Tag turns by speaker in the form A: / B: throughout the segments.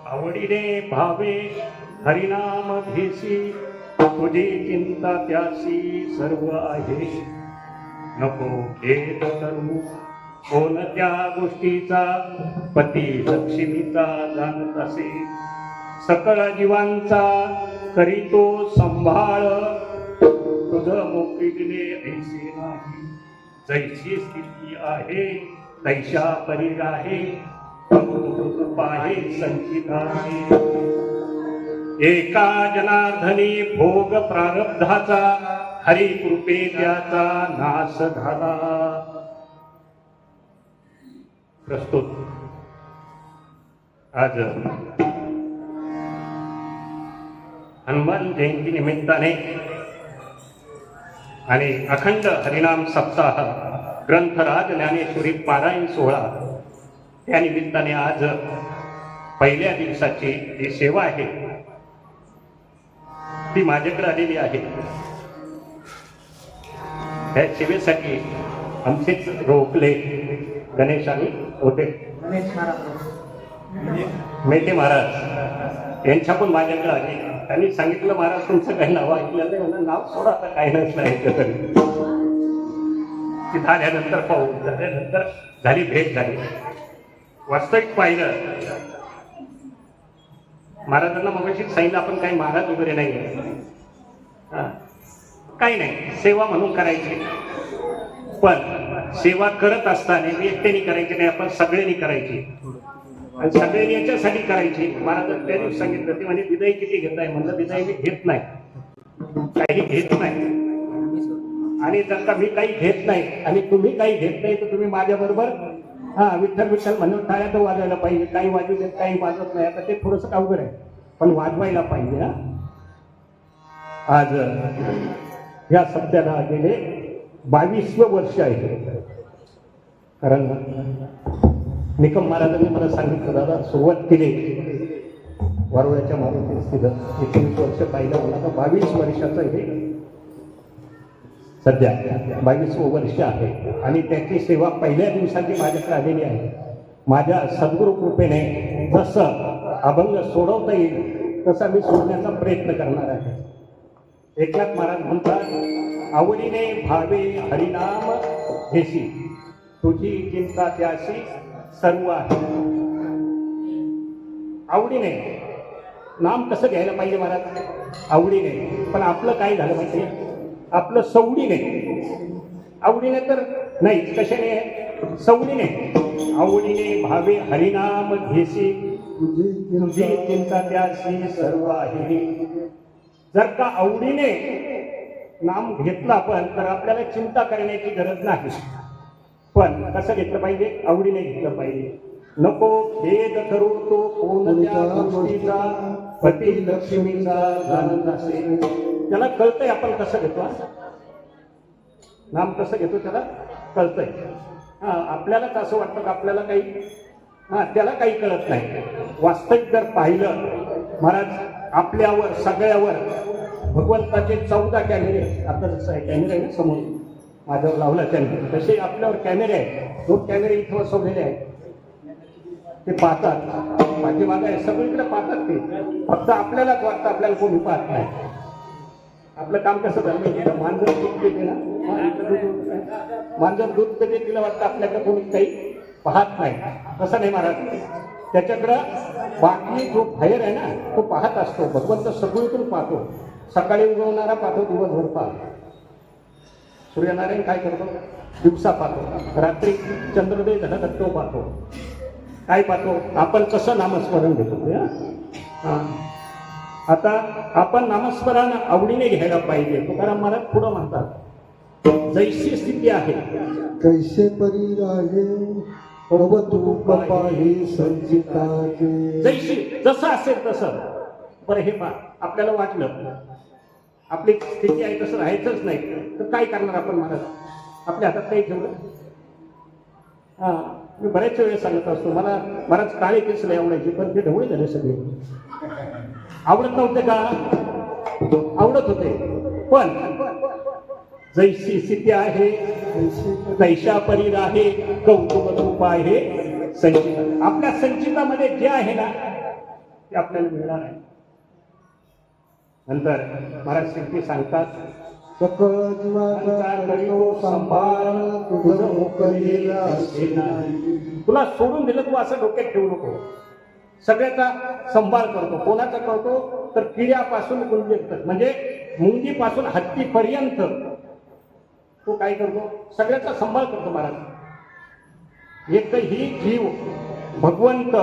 A: आवडीने भावे हरिनाम घेसी, तुझी चिंता त्यासी सर्व आहे. नको भेद करू कोणत्या गोष्टीचा, पती लक्ष्मीचा जाणत असे. सकळ जीवांचा करीतो संभाळ, तुझ मोकळीने ऐसे नाही. जैसी स्थिती आहे तैशा परी आहे, पाहे संचित आहे. एका जनार्दनी भोग प्रारब्धाचा, हरी कृपे त्याचा नाश झाला. प्रस्तुत आज हनुमान जयंती निमित्ताने आणि अखंड हरिनाम सप्ताह ग्रंथराज ज्ञानेश्वरी पारायण सोहळा त्या निमित्ताने आज पहिल्या दिवसाची जी सेवा आहे ती माझ्याकडे आलेली आहे. त्या सेवेसाठी आमचेच रोखले गणेश आणि होते मेटे महाराज यांच्या पण माझ्याकडे आले. त्यांनी सांगितलं महाराज तुमचं काही नाव ऐकलं नाही, म्हणून नाव सोडा आता काही नसलं तरी. ती झाल्यानंतर पाहू. झाल्यानंतर झाली भेट झाली. वास्तविक पाहिलं महाराजांना मगाशी सांगितलं आपण काही महाराज वगैरे नाही काही नाही, सेवा म्हणून करायची. पण सेवा करत असताना एकट्याने करायची नाही, आपण सगळ्यांनी करायची आणि सगळ्यांनी याच्यासाठी करायची. महाराज त्या दिवशी सांगितलं ते म्हणजे विदाई किती घेताय, म्हणलं विदाई मी घेत नाही, काही घेत नाही. आणि जर का मी काही घेत नाही आणि तुम्ही काही घेत नाही तर तुम्ही माझ्या बरोबर विठ्ठल विठ्ठल म्हणून टाळ्या तर वाजवायला पाहिजे. काही वाजू देत काही वाजवत नाही. आता ते थोडंसं अवघड आहे पण वाजवायला पाहिजे. आज या सप्त्याला गेले 22वं वर्ष आहे. कारण निकम महाराजांनी मला सांगितलं दादा सुरुवात केली वरोड्याच्या मारुती स्थित 21 वर्ष पाहिलं मला तर 22 वर्षाचं हे सध्या 22वं वर्ष आहे. आणि त्याची सेवा पहिल्या दिवसाची माझ्याकडे आलेली आहे. माझ्या सद्गुरु कृपेने जसं अभंग सोडवता येईल तसा मी सोडण्याचा प्रयत्न करणार आहे. एकनाथ महाराज म्हणतात आवडीने भावे हरिनाम घेसी, तुझी चिंता त्याशी सर्व आहे. आवडीने नाम कसं घ्यायला पाहिजे महाराज? आवडीने. पण आपलं काय झालं माहिती, आपलं सवडीने. आवडीने तर नाही, कशाने? सवडीने. आवडीने भावे हरिनाम घेसी, तुझी चिंता त्याशी सर्व आहे. जर का आवडीने नाम घेतलं आपण तर आपल्याला चिंता करण्याची गरज नाही. पण कसं घेतलं पाहिजे? आवडीने घेतलं पाहिजे. नको भेद करू तो कोणत्या गोष्टीचा, पती लक्ष्मीचा जाणत असे. त्याला कळतंय आपण कसं घेतो, नाम कसं घेतो त्याला कळतंय. आपल्यालाच असं वाटतं की आपल्याला काही त्याला काही कळत नाही. वास्तविक जर पाहिलं महाराज आपल्यावर सगळ्यावर भगवंताचे 14 कॅमेरे. आता जसं आहे कॅमेरा आहे ना समोर माझ्यावर लावला कॅमेरा, तसे आपल्यावर कॅमेरे आहेत. 2 कॅमेरे इथं बसवलेले आहेत. ते पाहतात, पाठीमागे आहे सगळीकडे पाहतात. ते फक्त आपल्यालाच वाटतं आपल्याला कोणी पाहत नाही. आपलं काम कसं झालं, मांजर दूध देते ना, मांजर दूध देते तिला वाटतं आपल्याकडे कोणी काही पाहत नाही. तसं नाही महाराज, त्याच्याकडं बाकी जो बाहेर आहे ना तो पाहत असतो. भगवंत सगळीकडून पाहतो. सकाळी उगवणारा पाहतो, दिवसभर पाहतो. सूर्यनारायण काय करतो? दिवसा पाहतो. रात्री चंद्रोदय झाला तर तो पाहतो. काय पाहतो? आपण कसं नामस्मरण घेतो. आता आपण नामस्मरण आवडीने घ्यायला पाहिजे. तुकाराम महाराज पुढं म्हणतात जैसी स्थिती आहे
B: कैसे परी राहे,
A: जैशी जसं असेल तसं. बरं हे पहा, आपल्याला वाटलं आपली स्थिती आहे तसं राहायचंच नाही तर काय करणार आपण महाराज? आपल्या हातात काही ठेवलं. मी बऱ्याच वेळेस सांगत असतो मला महाराज काळे केस नाही आवडायचे पण ते ढवळे झाले सगळे. आवडत नव्हते का? आवडत होते. पण जैसी स्थिती आहे तैशा परी आहे, कौतुक रूप आहे संचिता. आपल्या संचितामध्ये जे आहे ना ते आपल्याला मिळणार आहे. नंतर महाराज शिंपी सांगतात,
B: सकळ जीवाचा करितो संभार तुझं मोकळीला असे नाही.
A: तुला सोडून दिलं तू असं डोक्यात ठेवू नको. सगळ्याचा संभार करतो. कोणाचा करतो तर किड्यापासून गुंजेपर्यंत, म्हणजे मुंगीपासून हत्तीपर्यंत तो काय करतो, सगळ्याचा संभाळ करतो महाराज. एकही जीव भगवंत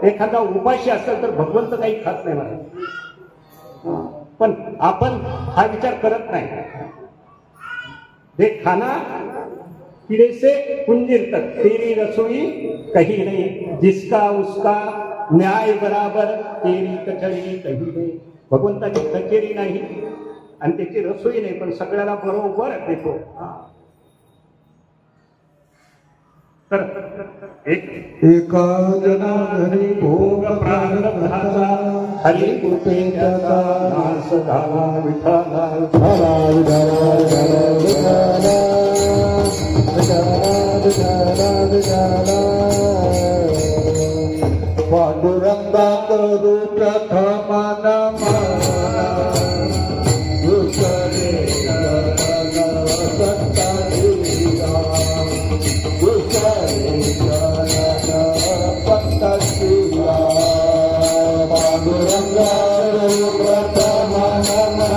A: एखादा उपाशी असेल तर भगवंत काही खात नाही महाराज. पण आपण हा विचार करत नाही. हे खाना कीड़े से कुंजीर तक तेरी रसोई कहीं नहीं, जिसका उसका न्याय बराबर तेरी कचड़ी कहीं नहीं. भगवंताची कचेरी नाही आणि त्याची रसोई नाही, पण सगळ्याला बरोबर देतो. तर
B: एका जनाधरी भोग
A: प्रारब्धाचा हरी कृपे त्याचा नाश झाला विठाला.
B: पांडुरंगा करू प्रथम नमा दुसरे सत्ता दिला दुसरे पत्ता दिला. पांडुरंगा करू प्रथम नमा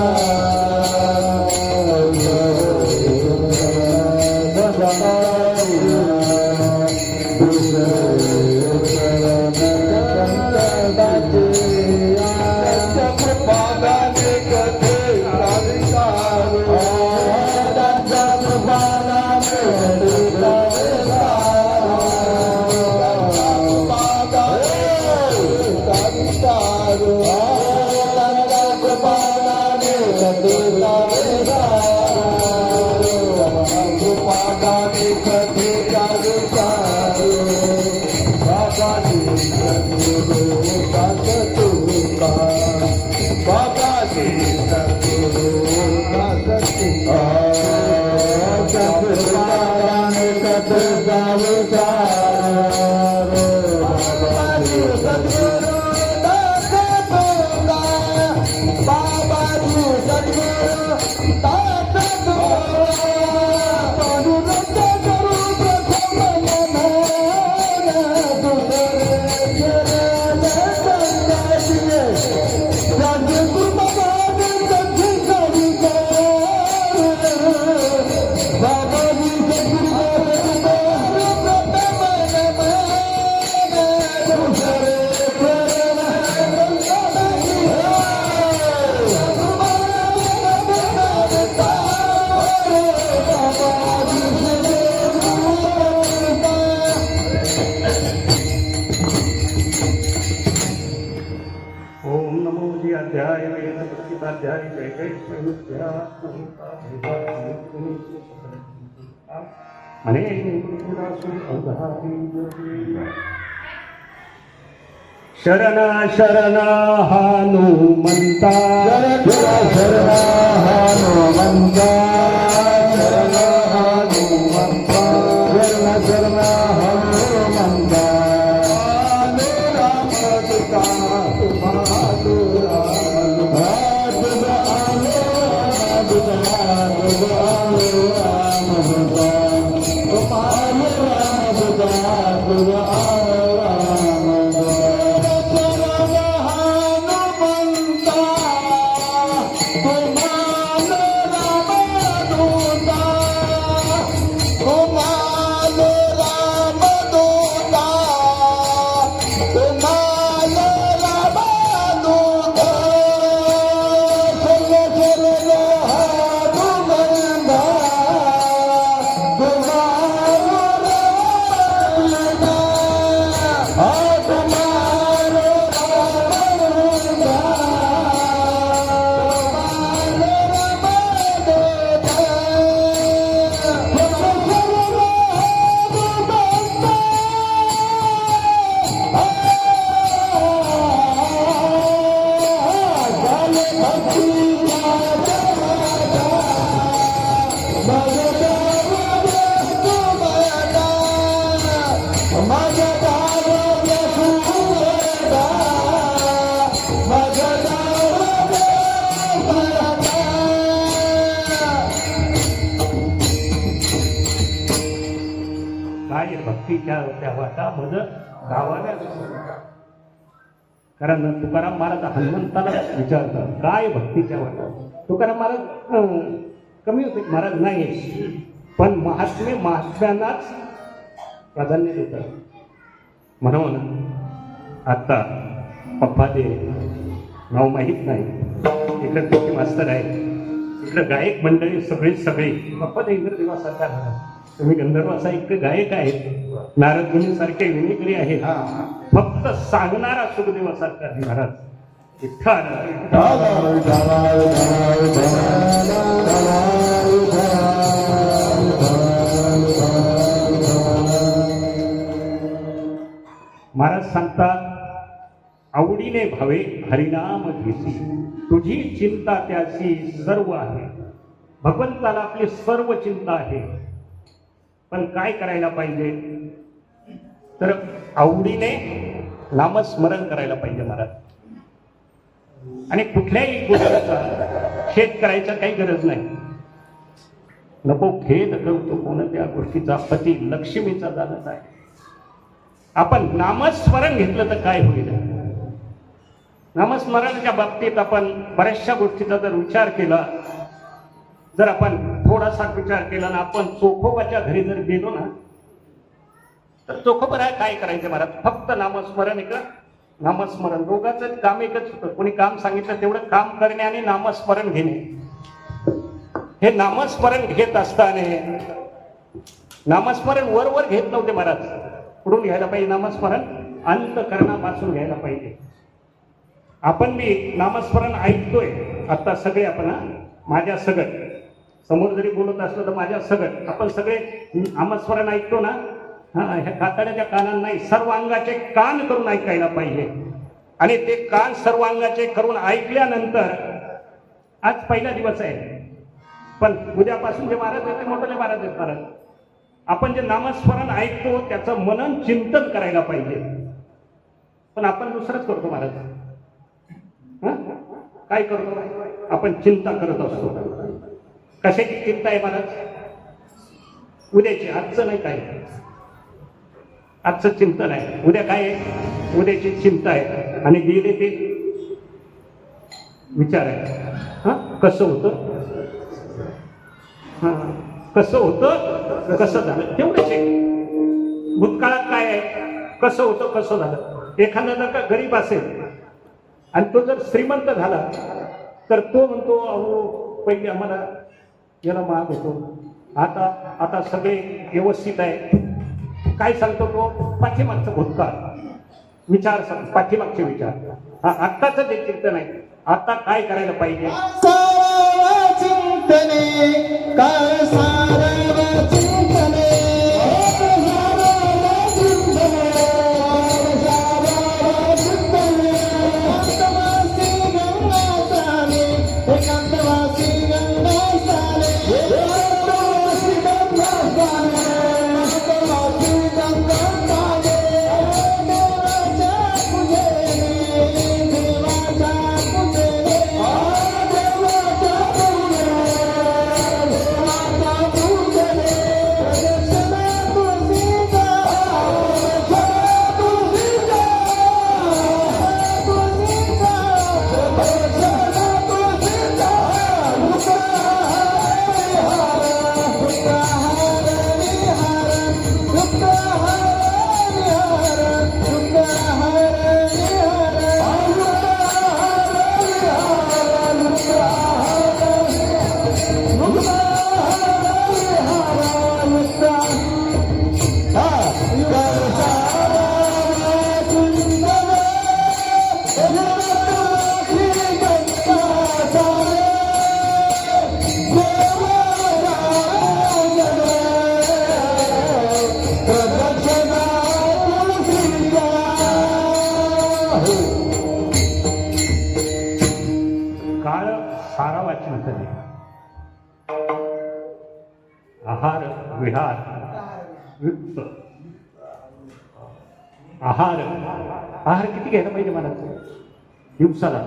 B: अध्याय वेदाध्याय जय जय म्हणे शरण शरण हनुमंता शरण हनुमंता शरण हनुमंता शरण शरण हनुमंता
A: त्या वाटा मज गावाला. कारण तुकाराम महाराज हनुमंताला विचारतात काय भक्तीच्या वाटा. तुकाराम महाराज कमी होते महाराज नाही, पण महात्म्यांनाच प्राधान्य देतात. म्हणून आता पप्पा ते नाव माहीत नाही, इकडे तुमचे मास्तर आहे, इकडे गायक मंडळी सगळे पप्पा ते इंद्रदेवासारखा झाला. तुम्ही गंधर्वासा इकडे गायक आहेत, नारद मुनी सारखे विनिकरी आहेत, फक्त सांगणारा सुखदेवासारखा आहे महाराज. महाराज सांगतात आवडीने भावे हरिनाम घेसी, तुझी चिंता त्याची सर्व आहे. भगवंताला आपली सर्व चिंता आहे, पण काय करायला पाहिजे तर आवडीने नामस्मरण करायला पाहिजे महाराज. आणि कुठल्याही गोष्टीचा खेद करायचा काही गरज नाही. नको खेद करतो कोणत्या गोष्टीचा, पती लक्ष्मीचा जाणत आहे. आपण नामस्मरण घेतलं तर काय होईल. नामस्मरणाच्या बाबतीत आपण बऱ्याचशा गोष्टीचा जर विचार केला, जर आपण थोडासा विचार केला ना, आपण चोखोबाच्या घरी जर गेलो ना, तर चोखोबा काय करायचं महाराज, फक्त नामस्मरण. इकडं नामस्मरण दोघांचं काम एकच होतं. कोणी काम सांगितलं तेवढं काम करणे आणि नामस्मरण घेणे. हे नामस्मरण घेत असताना नामस्मरण वर घेत नव्हते महाराज. कुठून घ्यायला पाहिजे नामस्मरण, अंतःकरणापासून घ्यायला पाहिजे. आपण बी नामस्मरण ऐकतोय आता सगळे, आपण माझ्या सगळं समोर जरी बोलत असलो तर माझ्या सगळं आपण सगळे नामस्मरण ऐकतो ना. ह्या कातड्याच्या कानांना नाही, सर्व अंगाचे कान करून ऐकायला पाहिजे. आणि ते कान सर्व अंगाचे करून ऐकल्यानंतर, आज पहिला दिवस आहे, पण उद्यापासून जे महाराज आहेत ते मोठे महाराज आहेत महाराज. आपण जे नामस्मरण ऐकतो त्याचं मनन चिंतन करायला पाहिजे. पण आपण दुसरंच करतो महाराज. काय करतो आपण, चिंता करत असतो. कशाची चिंता आहे महाराज, उद्याची. आजचं नाही काय, आजचं चिंतन आहे. उद्या काय आहे, उद्याची चिंता आहे. आणि गेले ते विचार आहे. कसं होतं, कसं होतं, कसं झालं, तेवढंच आहे. भूतकाळात काय आहे, कसं होतं, कसं झालं. एखादा जर का गरीब असेल आणि तो जर श्रीमंत झाला तर तो म्हणतो अहो पहिले आम्हाला याला महाग होतो, आता सगळे व्यवस्थित आहे. काय सांगतो तो, पाठीमागचं भूतकाळ विचार, पाठीमागचे विचार. आत्ताच ते चिंतन आहे. आता काय करायला पाहिजे,
B: चिंतने काय सारव चिंतने,
A: आहार विहार युक्त. आहार किती घ्यायला पाहिजे मला दिवसाला,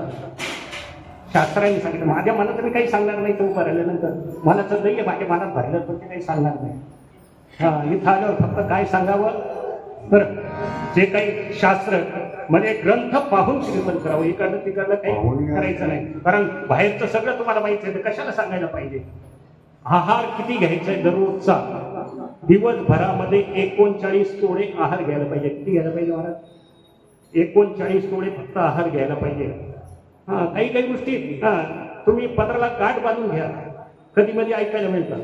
A: शास्त्राने सांगितलं. माझ्या मनात मी काही सांगणार नाही. तो भरल्यानंतर मनाचं दैय माझ्या मनात भरलं पण ते काही सांगणार नाही. इथं आल्यावर फक्त काय सांगावं, तर जे काही शास्त्र म्हणजे ग्रंथ पाहून श्रीमंत करावं, इकडलं तिकडलं काही करायचं नाही. कारण बाहेरचं सगळं तुम्हाला माहिती आहे, कशाला सांगायला पाहिजे. आहार किती घ्यायचा आहे दररोजचा? दिवसभरामध्ये 39 तोडे आहार घ्यायला पाहिजे. किती घ्यायला पाहिजे महाराज? 39 तोडे फक्त आहार घ्यायला पाहिजे. हा, काही काही गोष्टी तुम्ही पत्राला गाठ बांधून घ्या, कधी मध्ये ऐकायला मिळतात.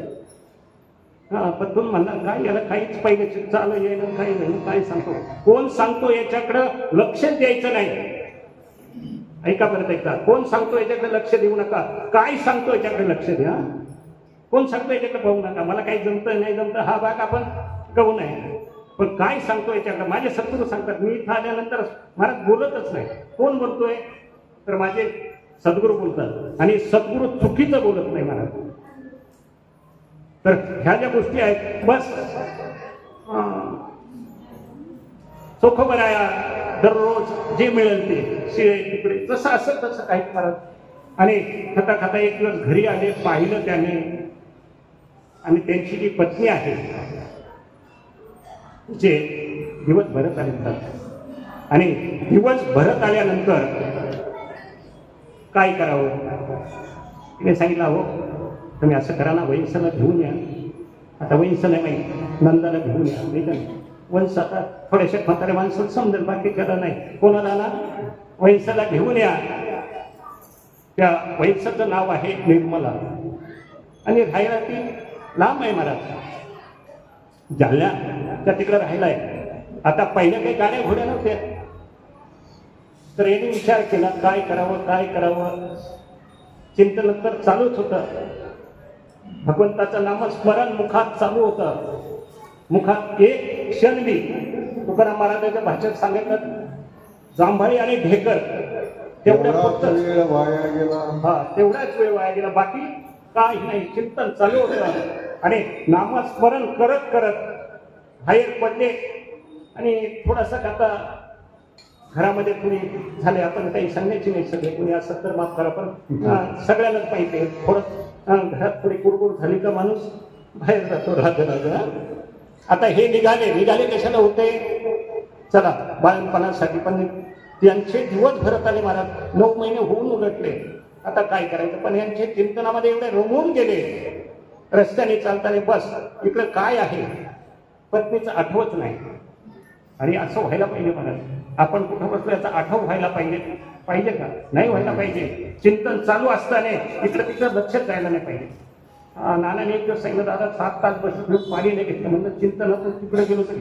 A: हा, पण तुम्ही म्हणणार काय याला काहीच पाहिजे, चालू येणं काही नाही, काय सांगतो, कोण सांगतो याच्याकडं लक्ष द्यायचं नाही. ऐका परत ऐका, कोण सांगतो याच्याकडे लक्ष देऊ नका, काय सांगतो याच्याकडे लक्ष द्या. कोण सांगतो याच्याकडे पाहू नका, मला काही जमतं नाही जमतं हा भाग आपण गहू नाही, पण काय सांगतो याच्याकडे. माझे सद्गुरू सांगतात, मी इथं आल्यानंतर महाराज बोलतच नाही. कोण बोलतोय? तर माझे सद्गुरू बोलतात, आणि सद्गुरू चुकीचं बोलत नाही महाराज. तर ह्या ज्या गोष्टी आहेत बस चोखोबराया दररोज जे मिळेल ते शिळे तिकडे जसं असेल तसं काही महाराज. आणि खाता खाता एक दिवस घरी आले, पाहिलं त्याने, आणि त्यांची जी पत्नी आहे जे दिवस भरत आल्यानंतर, आणि दिवस भरत आल्यानंतर काय करावं तिने सांगितलं, हो तुम्ही असं करा ना, वैंसला घेऊन या. आता वैंस नाही माहीत, नंदाला घेऊन या. नाही का, वंश आता थोड्याशा म्हाताऱ्या माणसाला समजेल, बाकी करा नाही. कोणाला ना, वैंसला घेऊन या. त्या वैंसाचं नाव आहे निर्मला, आणि राहायला ती लांब आहे महाराज, जालन्याच्या तिकडे राहायला आहे. आता पहिल्या काही गाड्या घोड्या नव्हत्या, तर याने विचार केला काय करावं काय करावं. चिंतन तर चालूच होतं, भगवंताचं नामस्मरण मुखात चालू होतं. मुखात एक क्षण बी, तुकाराम महाराजांच्या भाषेत सांगितलं, जांभळी आणि ढेकर तेवढाच वेळ वाया गेला. हा, तेवढाच वेळ वाया गेला, बाकी काही नाही. चिंतन चालू होतं, आणि नामस्मरण करत करत बाहेर पडले. आणि थोडासा आता घरामध्ये कुणी झाले, आपण काही सांगायची नाही, सगळे कुणी असं तर माफ करा, पण सगळ्यांनाच माहिती आहे, थोडं घरात थोडी कुरकुर झाली का माणूस बाहेर जातो राजा. आता हे निघाले कशाला होते? चला बाळणपणासाठी, पण त्यांचे दिवस भरत आले महाराज, 9 महिने होऊन उलटले. आता काय करायचं? पण यांचे चिंतनामध्ये एवढे रमून गेले, रस्त्याने चालताना बस इकडं काय आहे पत्नीचं आठवत नाही. आणि असं व्हायला पाहिजे महाराज, आपण कुठं बसलो याचा आठव व्हायला पाहिजे का? नाही व्हायला पाहिजे. चिंतन चालू असताना इकडं तिकडं लक्षात जायला नाही पाहिजे. नानाने एक दिवस सांगितलं, दादा 7 तास बसून पाणी नाही घेतलं, म्हणलं चिंतन होतं तिकडे गेलो तर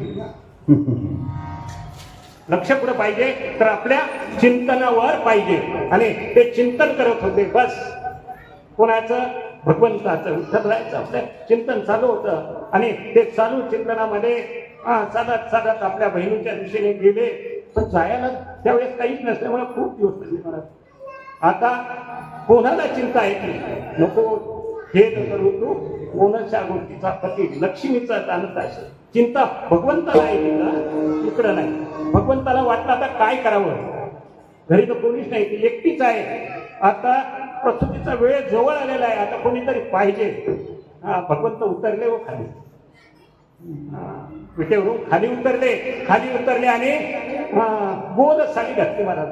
A: लक्ष कुठं पाहिजे? तर आपल्या चिंतनावर पाहिजे. आणि ते चिंतन करत होते बस, कोणाचं? भगवंताचं, विठ्ठलाचं आपल्या चिंतन चालू होतं. आणि ते चालू चिंतनामध्ये चालत चालत आपल्या बहिणीच्या दिशेने गेले, पण जायला त्यावेळेस काहीच नसल्यामुळे खूप दिवस लागले महाराज. आता कोणाला चिंता येते? नको हे करू तू, कोणाच्या गोष्टीचा पती लक्ष्मीचा आणत असेल. चिंता भगवंताला आहे का? इकडं नाही. भगवंताला वाटलं आता काय करावं, घरी तर कोणीच नाही, ती एकटीच आहे. आता प्रसूतीचा वेळ जवळ आलेला आहे, आता कोणीतरी पाहिजे. भगवंत उतरले व खाली, विटेवरून खाली उतरले आणि गोल साडी घातली महाराज.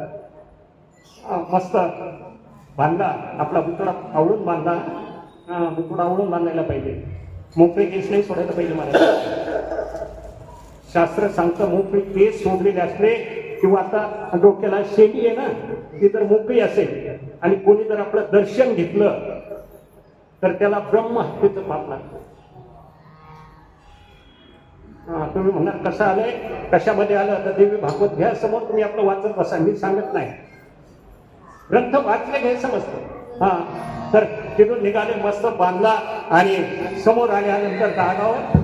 A: मस्त बांधला, आपला बुतडा आवळून बांधला. बुतडा आवळून बांधायला पाहिजे, मोकळे केस नाही सोडायला पाहिजे महाराज. शास्त्र सांगतं मोकळी केस सोडलेले असले, किंवा आता डोक्याला शेती आहे ना, ती जर मोकळी असेल आणि कोणी जर आपलं दर्शन घेतलं तर त्याला ब्रह्महत्येचं पाप लागतं. तुम्ही म्हणणार कसं आलंय, कशामध्ये आलं? तर देवी भागवत घ्या समोर, तुम्ही आपलं वाचत बसा, मी सांगत नाही. ग्रंथ वाचले घ्या समजतं. तर तिथून निघाले, मस्त बांधला, आणि समोर आल्यानंतर दारावर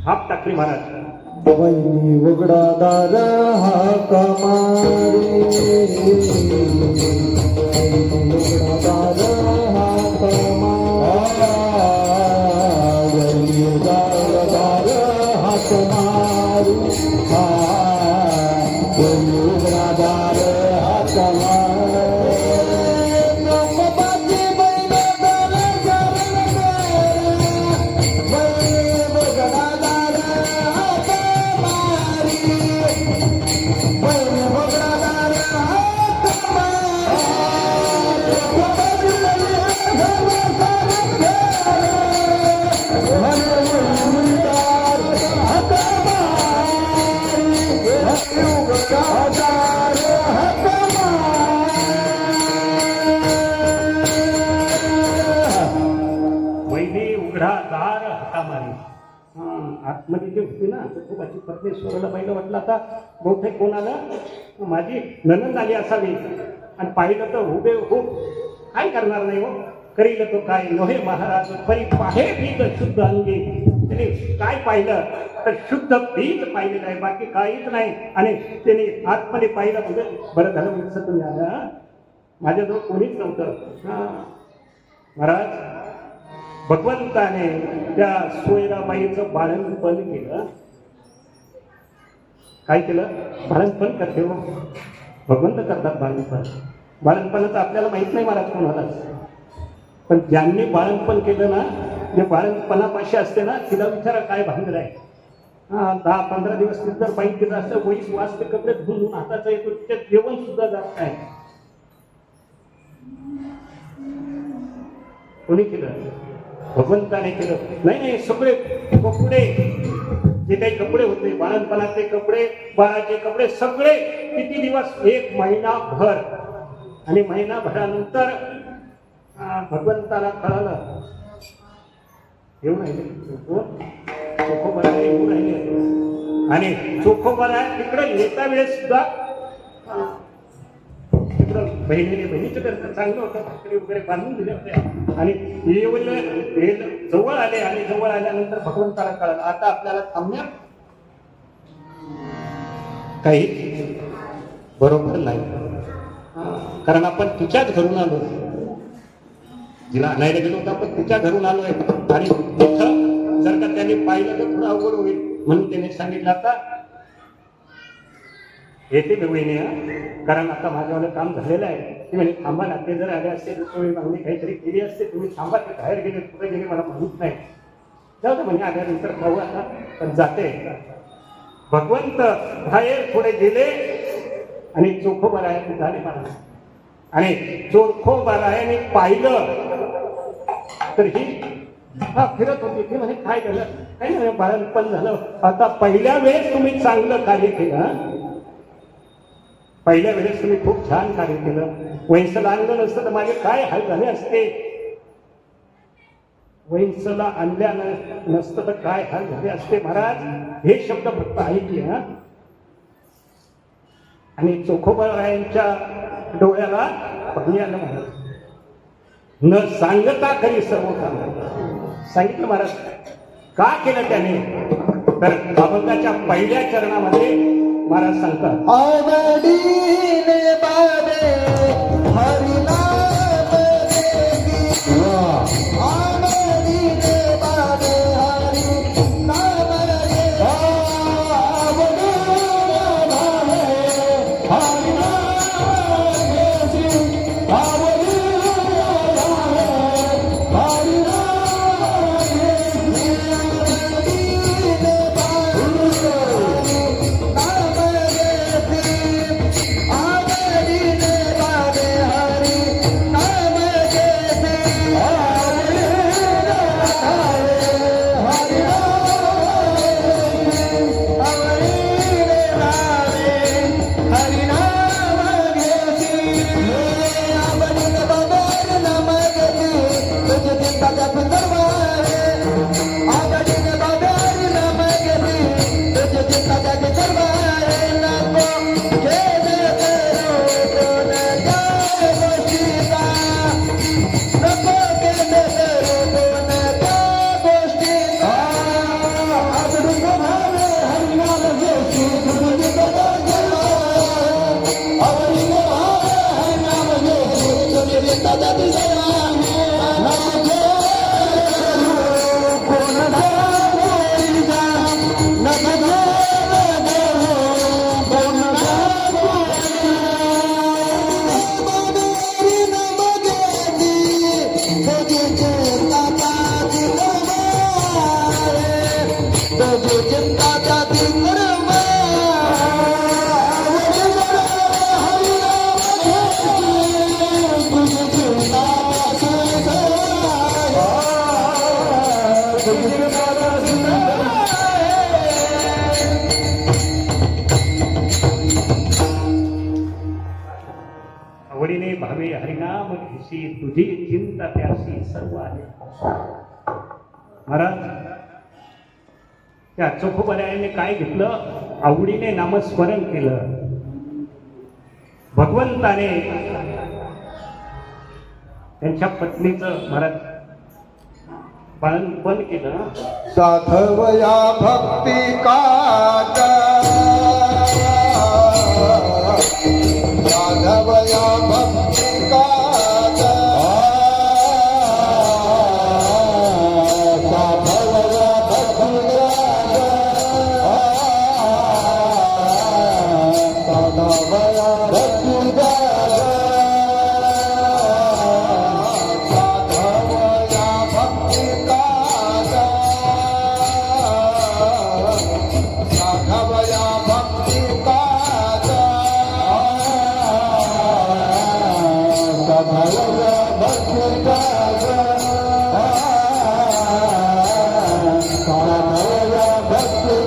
A: हात टाकली महाराज.
B: वैनी उघडा दार हा कमारी, उघडा दार हा कमारी, वैनी उघडा दार हा कमारी, वैनी उघडा दार हा कमारी.
A: आतमध्ये जे होती ना चोखोबाची पत्नी स्वराला पाहिलं, म्हटलं आता बहुतेक कोण आलं, माझी नणंद आली असावी. आणि पाहिलं तर उभे हो, काय करणार नाही हो, करील तो काय नोहे महाराज परी पाहे बीज शुद्ध अंगी. त्याने काय पाहिलं तर शुद्ध बीज पाहिलेलं आहे, बाकी काहीच नाही. आणि त्याने आतमध्ये पाहिलं म्हणजे बरं झालं म्हणजे तुम्ही आला, माझ्याजवळ कोणीच नव्हतं. हा महाराज, भगवंताने त्या सोयराबाईचं बाळणपण केलं. काय केलं? बाळणपण करते हो, भगवंत करतात बाळणपण. बाळणपणाचं आपल्याला माहित नाही महाराज कोणाला, पण ज्यांनी बाळणपण केलं ना, जे बाळणपणापाशी असते ना, तिला विचारा काय भांडर आहे. 10-15 दिवस जर बाईक तिथं असं वैस वाजते, कपडे धुवून हाताचा येतो, तिच्यात जेवण सुद्धा जात नाही. कोणी केलं? भगवंताने केलं. नाही, सगळे कपडे, जे काही कपडे होते बाळणपणाचे कपडे, बाळाचे कपडे, सगळे किती दिवस? 1 महिनाभर. आणि महिनाभरानंतर भगवंताला कळालं, येऊन राहिले चोखोबरा येऊन राहिले. आणि चोखोबरा तिकडे येता वेळेस सुद्धा तिकडं बहिणीचं करता चांगलं होतं, भाकरी वगैरे बांधून दिले होते. आणि जवळ आले, आणि जवळ आल्यानंतर भगवंताला कळालं आता आपल्याला थांबण्यात काही बरोबर नाही, कारण आपण तिच्याच घरून आलो, जिला आणायला गेलो होतो आपण तिच्या घरून आलोय. आणि तिथं जर का त्यांनी पाहिलं तर थोडं अवघड होईल, म्हणून त्याने सांगितलं आता येते वेळीने, कारण आता माझ्यावालं काम झालेलं आहे. ती म्हणे थांबा ना, ते जर आले असते थोडी मागणी काहीतरी केली असते, तुम्ही थांबा, ते बाहेर गेले कुठे गेले मला माहीत नाही, जाऊ दे म्हणे आल्यानंतर पाहू आता, पण जाते. भगवंत बाहेर थोडे गेले आणि चोखोबरायाने झाले मला. आणि चोखोबरायाने पाहिलं तर ही फिरत होती. ती म्हणे काय झालं? काही नाही, बाळणपण झालं. आता पहिल्या वेळेस तुम्ही चांगलं कार्य केलं, पहिल्या वेळेस तुम्ही खूप छान कार्य केलं. वैंसला आणलं नसतं तर माझे काय हाल झाले असते, वैंसला आणल्या नसतं तर काय हाल झाले असते. महाराज हे शब्द फक्त ऐकले हा. आणि चोखोबरायांच्या डोळ्याला पाणी आलं महाराज. न सांगता खरी सर्व काम सांगितलं महाराज. का केलं त्याने? तर बाबंगाच्या पहिल्या चरणामध्ये महाराज सांगतात,
B: आवडीने बाबे हरिनाम देगी, आवडीने बाबे हरिनाम देगी, आवडीने बाबे हरिनाम देगी, आवडीने बाबे हरिनाम
A: आवडीने भावे हरिनाम घेशी, तुझी चिंता त्याशी सर्व आहे. महाराज त्या चोखोबरायाने काय घेतलं, आवडीने नामस्मरण केलं. भगवंताने त्यांच्या पत्नीचं महाराज पालन पण केलं.
B: साधवया भक्ती काट साधवया भक्ती काट साधवया भक्ती साधवया भक्ती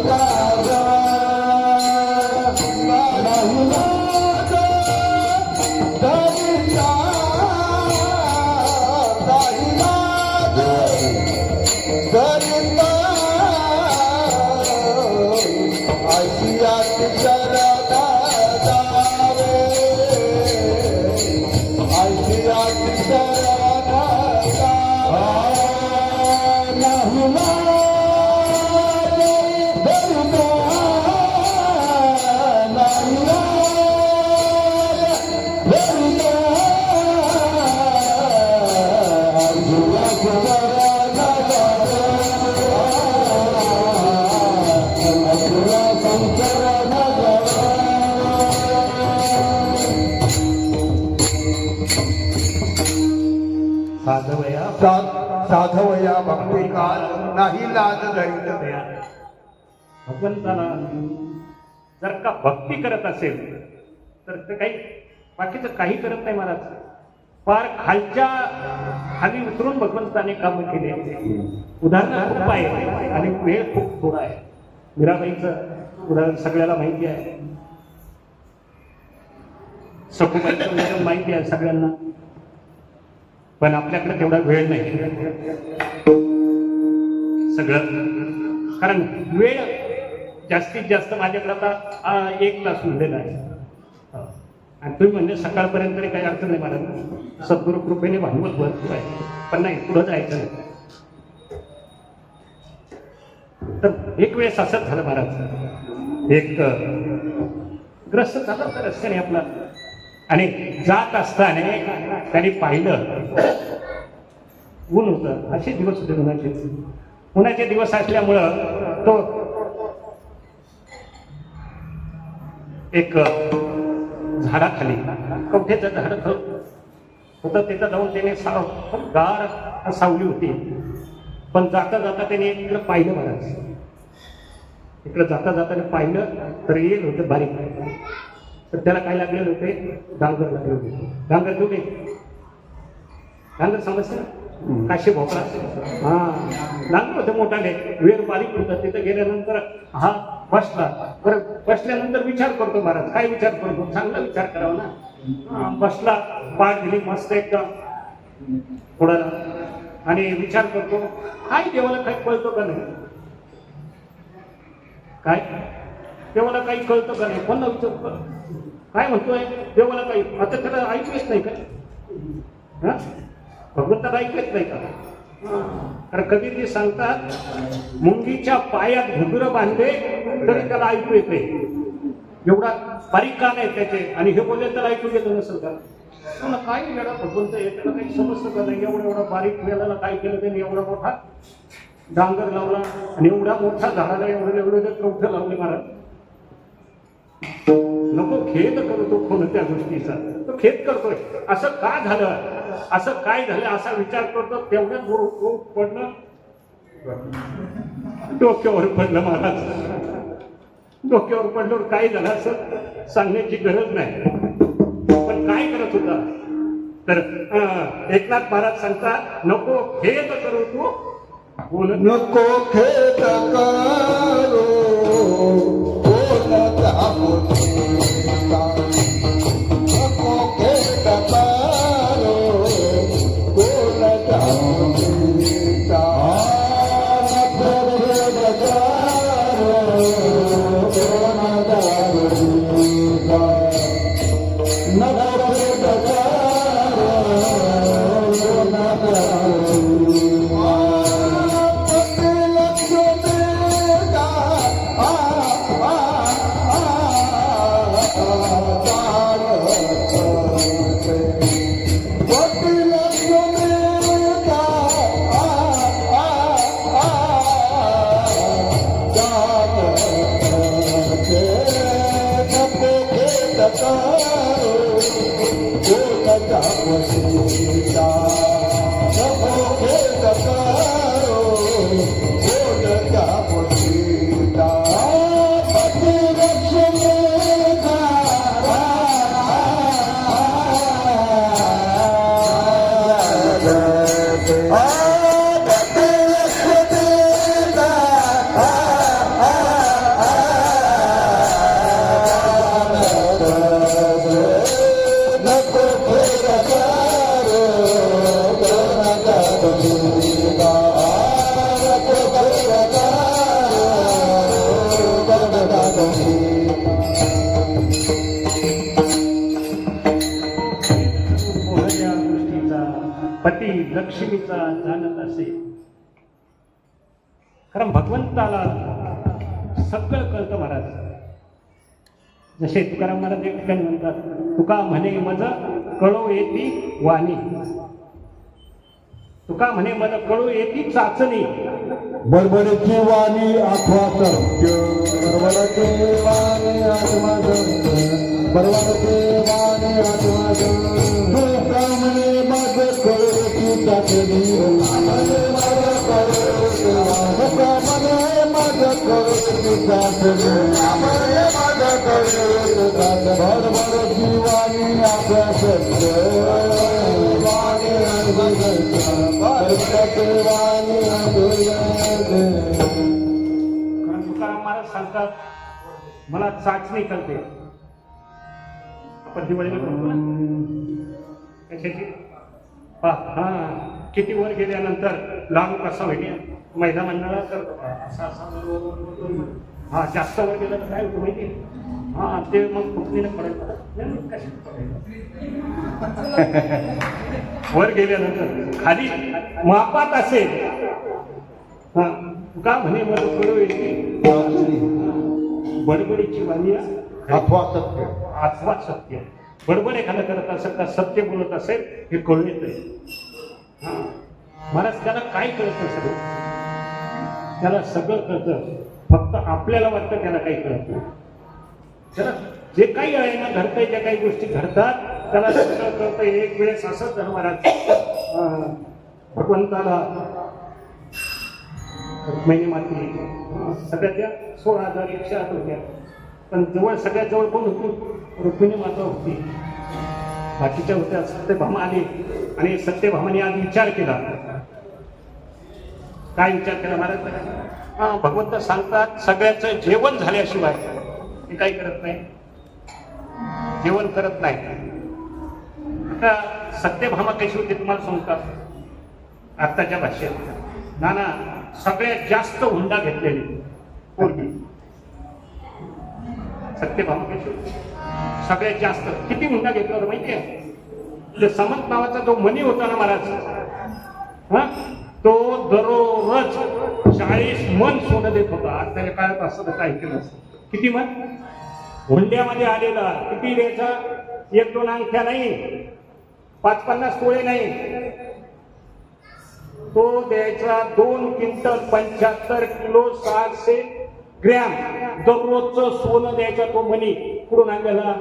B: साधवया भक्ती काल नाही लाज धरित.
A: भगवंताला जर का भक्ती करत असेल तर ते काही बाकीचं काही करत नाही महाराज. फार खालच्या खाली उतरून भगवंताने काम केले. उदाहरण खूप आहे आणि वेळ खूप थोडा आहे. मीराबाईचं उदाहरण सगळ्याला माहिती आहे, सखूबाईचं उदाहरण माहिती आहे सगळ्यांना, पण आपल्याकडे तेवढा वेळ नाही सगळं. कारण वेळ जास्तीत जास्त माझ्याकडे आता 1 तास उरलेला आहे. आणि तुम्ही म्हणजे सकाळपर्यंत तरी काही अडचण नाही मला, सद्गुरु कृपेने भांडवल भरपूर आहे, पण नाही पुढं जायचं नाही. तर एक वेळेस असंच झालं महाराज. एक ग्रस्त झाला होता रस्त्याने आपला, आणि जात असताना त्याने पाहिलं ऊन होतं. असे दिवस होते उन्हाचे दिवस असल्यामुळं तो एक झाडाखाली, कवठेचं झाड होतं, तिथं जाऊन त्याने गार सावली होती. पण जाता जाता त्याने इकडं पाहिलं महाराज, इकडं जाता जाताना पाहिलं तर येईल होतं बारीक. तर त्याला काय लागलेले होते, डांगर लागले होते. डांगर कुठे, डांगर समजतं ना, काशी भोपळा, हा डांगर होते मोठाले, वेळ बारीक होता. तिथं गेल्यानंतर हा बसला. बरं बसल्यानंतर विचार करतो महाराज. काय विचार करतो, चांगला विचार करावा ना. बसला, पाठ दिली मस्त एकदम थोडाला, आणि विचार करतो काय देवाला काही कळतो का नाही, काय देवाला काही कळतं का नाही. कोणाला विचारतो काय म्हणतोय देवाला काही, आता त्याला ऐकूच नाही काय, हा भगवंताला ऐकत नाही का. कारण कबीरजी सांगतात, मुंगीच्या पायात घुंगरं बांधले तरी त्याला ऐकू येते. एवढा बारीक कान आहे त्याचे, आणि हे बोलले त्याला ऐकू येतं नसेल का. काय वेळा भगवंत आहे, त्याला काही समजतं का नाही. एवढा बारीक वेळाला काय केलं त्यांनी, एवढा मोठा डांगर लावला, आणि एवढा मोठा झाडाला एवढे कवठं लावले महाराज. नको खेद करतो कोण त्या गोष्टीचा, तो खेद करतोय. असं का झालं, असं काय झालं असा विचार करतो. तेवढ्याच बरोबर पडलं, डोक्यावर पडलं महाराज. डोक्यावर पडल्यावर काय झालं असं सांगण्याची गरज नाही. पण काय करत होता तर एकनाथ महाराज सांगतात, नको खेद करू तू,
B: नको खेद करू नको
A: पती लक्ष्मीचा जाणत असे. कारण भगवंताला सगळं कळतं महाराज. जसे तुकाराम महाराज एक ठिकाणी म्हणतात, तुका म्हणे मज कळो येती वाणी, तुका म्हणे मज कळो येती चाचणी.
B: बडबडची वाणी आठवा सत्य, बडबडची वाणी आठवा सत्य, बडबडची वाणी आठवा सत्य. तुका म्हणे मज कळोची चाचणी, तुका म्हणे मज कळोची चाचणी, बडबडची वाणी आठवा सत्य, वाणी आठवा सत्य, बडबडची वाणी
A: कारण तुकाराम महाराज सांगतात, मला चाचणी करते. आपण दिवाळीला करतो ना कशाची, हा किती वर गेल्यानंतर लाडू कसा होईल महिला मंडळाला करतो. हा जास्त वर गेलं तर काय होतं माहिती, हा ते मग फुकणीनं पडायचं. वर गेल्यानंतर खाली मापात असेल. हा का म्हणे मला कळू येते बडबडीची वाणी
B: अथवा सत्य,
A: अथवा सत्य. बडबड एखादं करत असेल का सत्य बोलत असेल हे कळून येत. हा महाराज त्याला काय कळतं सगळं, त्याला सगळं कळतं, फक्त आपल्याला वाटतं त्याला काही कळत नाही. त्याला जे काही आहे ना घडतंय, ज्या काही गोष्टी घडतात त्याला सगळं कळतं. एक वेळेस असंच झालं महाराज, भगवंताला रुक्मिणी माती सगळ्या त्या 16,108 होत्या, पण जवळ सगळ्यात जवळ कोण होती, रुक्मिणी माता होती. बाकीच्या होत्या सत्यभामा आली आणि सत्यभामाने आज विचार केला. काय विचार केला महाराज, भगवंत सांगतात सगळ्याचं जेवण झाल्याशिवाय ते काही करत नाही, जेवण करत नाही. आता सत्यभामा कशी होती तुम्हाला सांगतात आत्ताच्या भाषेत, नाना सगळ्यात जास्त हुंडा घेतलेली पोरगी सत्यभामा कशी होती, सगळ्यात जास्त. किती हुंडा घेतला होता माहितीये, ते समंत नावाचा जो मनी होता ना महाराज, हा तो दररोज 40 मन सोनं देत होता. आज त्याच्या काळात असं तर ऐकलं असतं. किती मन हुंड्यामध्ये आलेला, किती द्यायचा, 1-2 अंगठ्या नाही, 5-50 तोळे नाही, तो द्यायचा 2 क्विंटल 75 किलो 600 ग्रॅम दररोजचं सोनं द्यायचा. तो मनी कुठून आणलेला,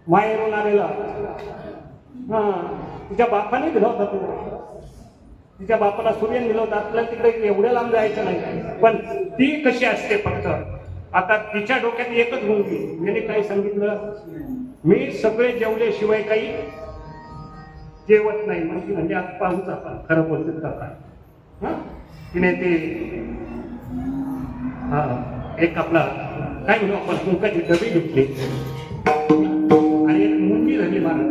A: माहेरून आलेला. हा तिच्या बापाने दिला होता तो, तिच्या बापाला सूर्याने दिला होता. आपल्याला तिकडे एवढ्या लांब जायचं नाही. पण ती कशी असते फक्त, आता तिच्या डोक्यात एकच मुलगी, याने काय सांगितलं, मी सगळे जेवल्याशिवाय काही जेवत नाही. म्हणजे आज पाहूच आपण खरं बोलतो का काय. हा तिने ते हा एक आपला काय म्हणू आपण कुंकाची डबी घेतली आणि एक मुंगी धरली महाराज,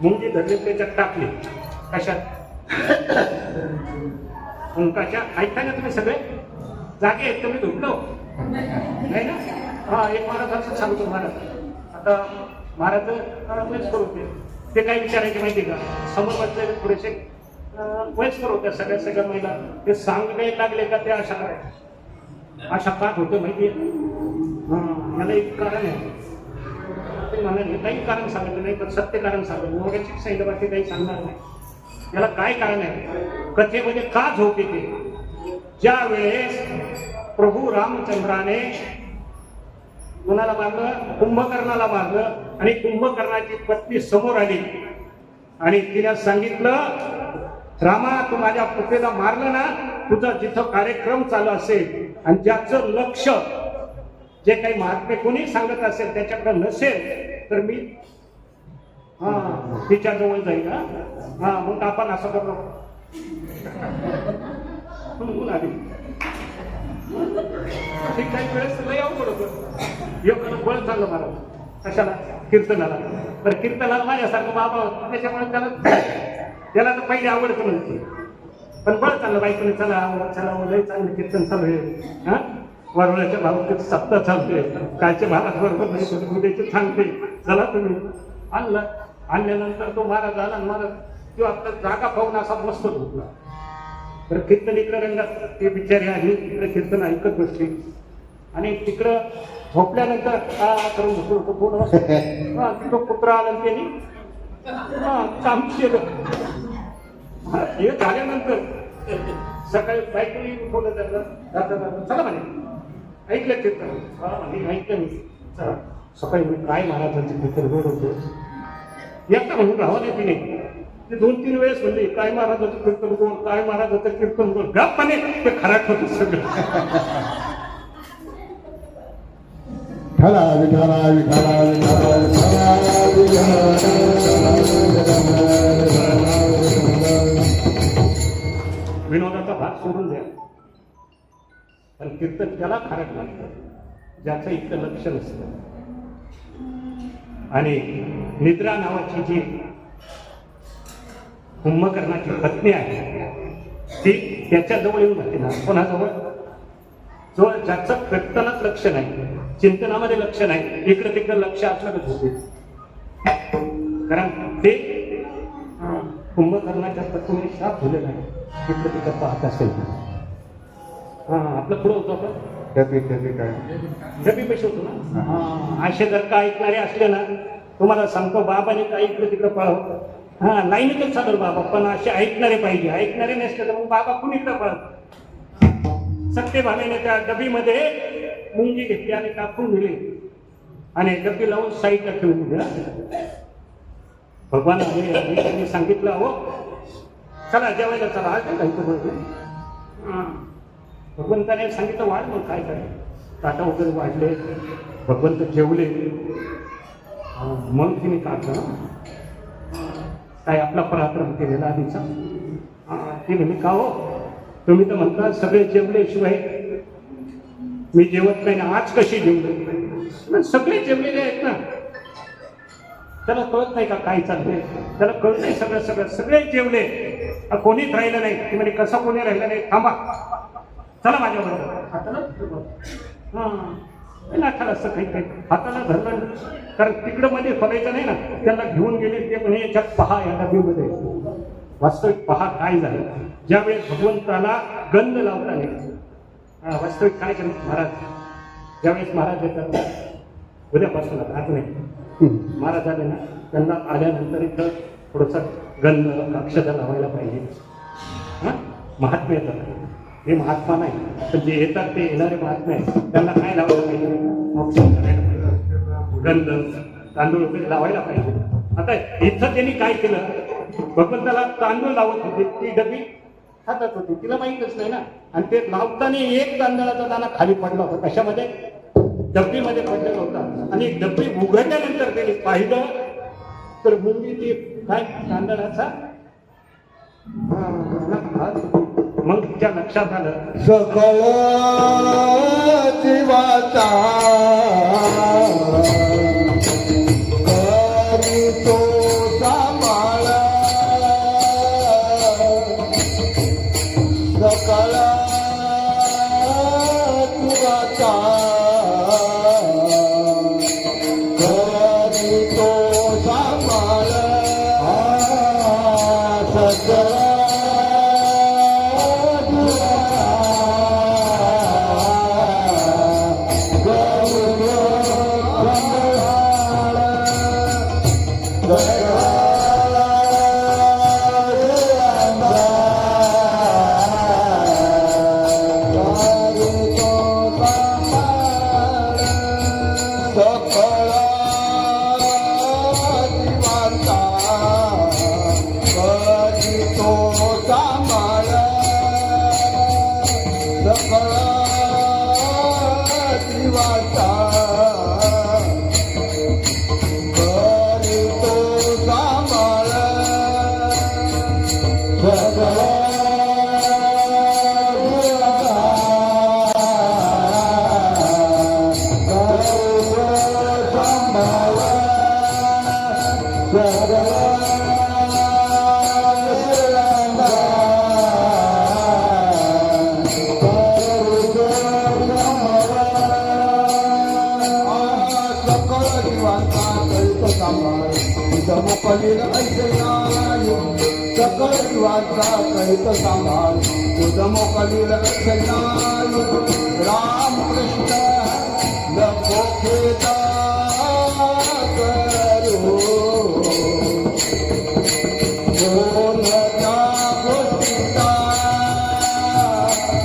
A: मुंगी धरली त्याच्यात टाकली. कशात, कुंकाच्या. ऐकता ना तुम्ही सगळे जागे आहेत, तुम्ही धुकलो नाही ना. हा एक महाराज असं सांगतो महाराज, आता महाराज वयस्कर होते. ते काय विचारायचे माहिती का, समोर बसलेले थोडेसे वयस्कर होत्या सगळ्या महिला. ते सांगायला लागले का ते अशा करायच्या. अशा का होतं माहितीये? मला एक कारण आहे. ते म्हणाले काही कारण सांगितलं नाही, पण सत्य कारण सांगितलं. मोठ्याची सांगितलं बाकी काही सांगणार नाही. याला काय कारण आहे, कथेमध्ये का झोप येते? ज्या वेळेस प्रभू रामचंद्राने कुणाला मारलं, कुंभकर्णाला मारलं, आणि कुंभकर्णाची पत्नी समोर आली आणि तिला सांगितलं, रामा तू माझ्या पुत्रीला मारलं ना, तुझा जिथं कार्यक्रम चालू असेल आणि ज्याचं लक्ष जे काही महात्मे कोणी सांगत असेल त्याच्याकडे नसेल तर मी तिच्या जवळ जाईल. मग आपण असं करतो आधी काही वेळेस लय अवघड होतं. एखादं बळ चाललं मला कशाला, कीर्तनाला. तर कीर्तनाला माझ्यासारखं बाबा होता, त्याच्यामुळे त्याला तर पहिले आवडतं नव्हती. पण बळ चाललं बाईकडे, चला लय चांगलं कीर्तन चालू आहे. वरवळ्याच्या भावाचे सप्ताह चालतोय, कालच्या भावात बरोबर नाही, उद्याचे सांगते, चला तुम्ही. आणल्यानंतर तो महाराज आला. महाराज तो आपला जागा पाहून असा मस्त झोपला. तर कीर्तन इकडे रंगात ते बिचारी आली, तिकडे कीर्तन ऐकत बसली. आणि तिकडं झोपल्यानंतर करून झोपलो होतो पूर्ण. तिथं कुत्रा आला त्यांनी हे झाल्यानंतर सकाळी बाईकही बोलत चला म्हणे, ऐकलं कीर्तन? म्हणे ऐकलं मी. चला सकाळी मी काय महाराजांचे कीर्तन गोड होतो. एकटा म्हणून राहावं नाही तिने. ते 2-3 वेळेस म्हणले काय महाराजाचं कीर्तन गोड, काय महाराजाचं कीर्तन गोड. गप्पाने ते खराट होतं सगळं.
B: विठला विठला विठला
A: विनोदाचा भाग सोडून द्या, पण कीर्तन त्याला खराट लागतं ज्याचं इतकं लक्ष नसतं. आणि निद्रा नावाची जी कुंभकर्णाची पत्नी आहे ती त्याच्याजवळ येऊन म्हणते ना, कोणाजवळ? जो ज्याचं कीर्तनात लक्ष नाही, चिंतनामध्ये लक्ष नाही, इकडे तिकडे लक्ष असलं होते. कारण ते कुंभकर्णाच्या पत्नीने शाप दिलेला आहे, इकडे तिकडे पाहत असेल. आपलं पुढं होतं आपण डबी पैसे होतो ना. असे जर का ऐकणारे असले ना, तुम्हाला सांगतो बाबाने काही इकडे तिकडे पळावं. लाईनीतच चालू बाबा, पण असे ऐकणारे पाहिजे. ऐकणारे नसले तर मग बाबा कुणीकडे पळत. सत्यभामेने त्या डबीमध्ये मुंगी घेतली आणि टाकून दिली आणि डबी लावून साईडला ठेवून दिली. भगवान त्यांनी सांगितलं, हो चला जेवायला चला, आज काय भगवंताने सांगितलं वाढ. मग काय ताटा वगैरे वाढले, भगवंत जेवले. मग तिने काढलं काय आपला पराक्रम केलेला आधीचा. ती म्हणे का हो, तुम्ही तर म्हणता सगळे जेवल्याशिवाय मी जेवत नाही ना, आज कशी जेवले? सगळे जेवलेले आहेत ना. त्याला कळत नाही का काय चाललंय? त्याला कळतंय सगळे जेवले, कोणीच राहिलं नाही. ती म्हणे कसं कोणी राहिलं नाही, थांबा चला माझ्याबरोबर. हाताला असं काही हाताला धरलं, कारण तिकडं मध्ये फरायचं नाही ना. त्याला घेऊन गेले, ते म्हणे याच्यात पहा, या डबीमध्ये वास्तविक पहा काय झालं. ज्यावेळेस भगवंताला गंध लावता नाही, वास्तविक काय केलं महाराज? ज्यावेळेस महाराज येतात उद्यापासून, आज नाही, महाराज आले ना, त्यांना आल्यानंतर इथं थोडंसं गंध अक्षता लावायला पाहिजे. महात्मा येतात, हे महात्मा नाही, पण जे येतात ते येणारे महात्मा आहेत, त्यांना काय लावायला पाहिजे? ऑप्शन करायला पाहिजे, गंध तांदूळ वगैरे लावायला पाहिजे. आता इथं त्यांनी काय केलं, भगवंताला तांदूळ लावत होते, ती डबी हातात होती, तिला माहीतच नाही ना. आणि ते लावताना एक तांदळाचा दाणा खाली पडला होता, कशामध्ये? डब्बीमध्ये पडलेला होता. आणि डब्बी उघडल्यानंतर त्यांनी पाहिलं तर मुंगी ती काय तांदळाचा. मग तिच्या लक्षात आलं
B: सकळ जीवाचा करी तो सांभाळ. सकळ जीवाचा करी तो सकळ जीवाचा कळीत सांभाळ तुझ मोकलील सैनाय राम कृष्ण नको खेदा करू बोलता गोष्टीचा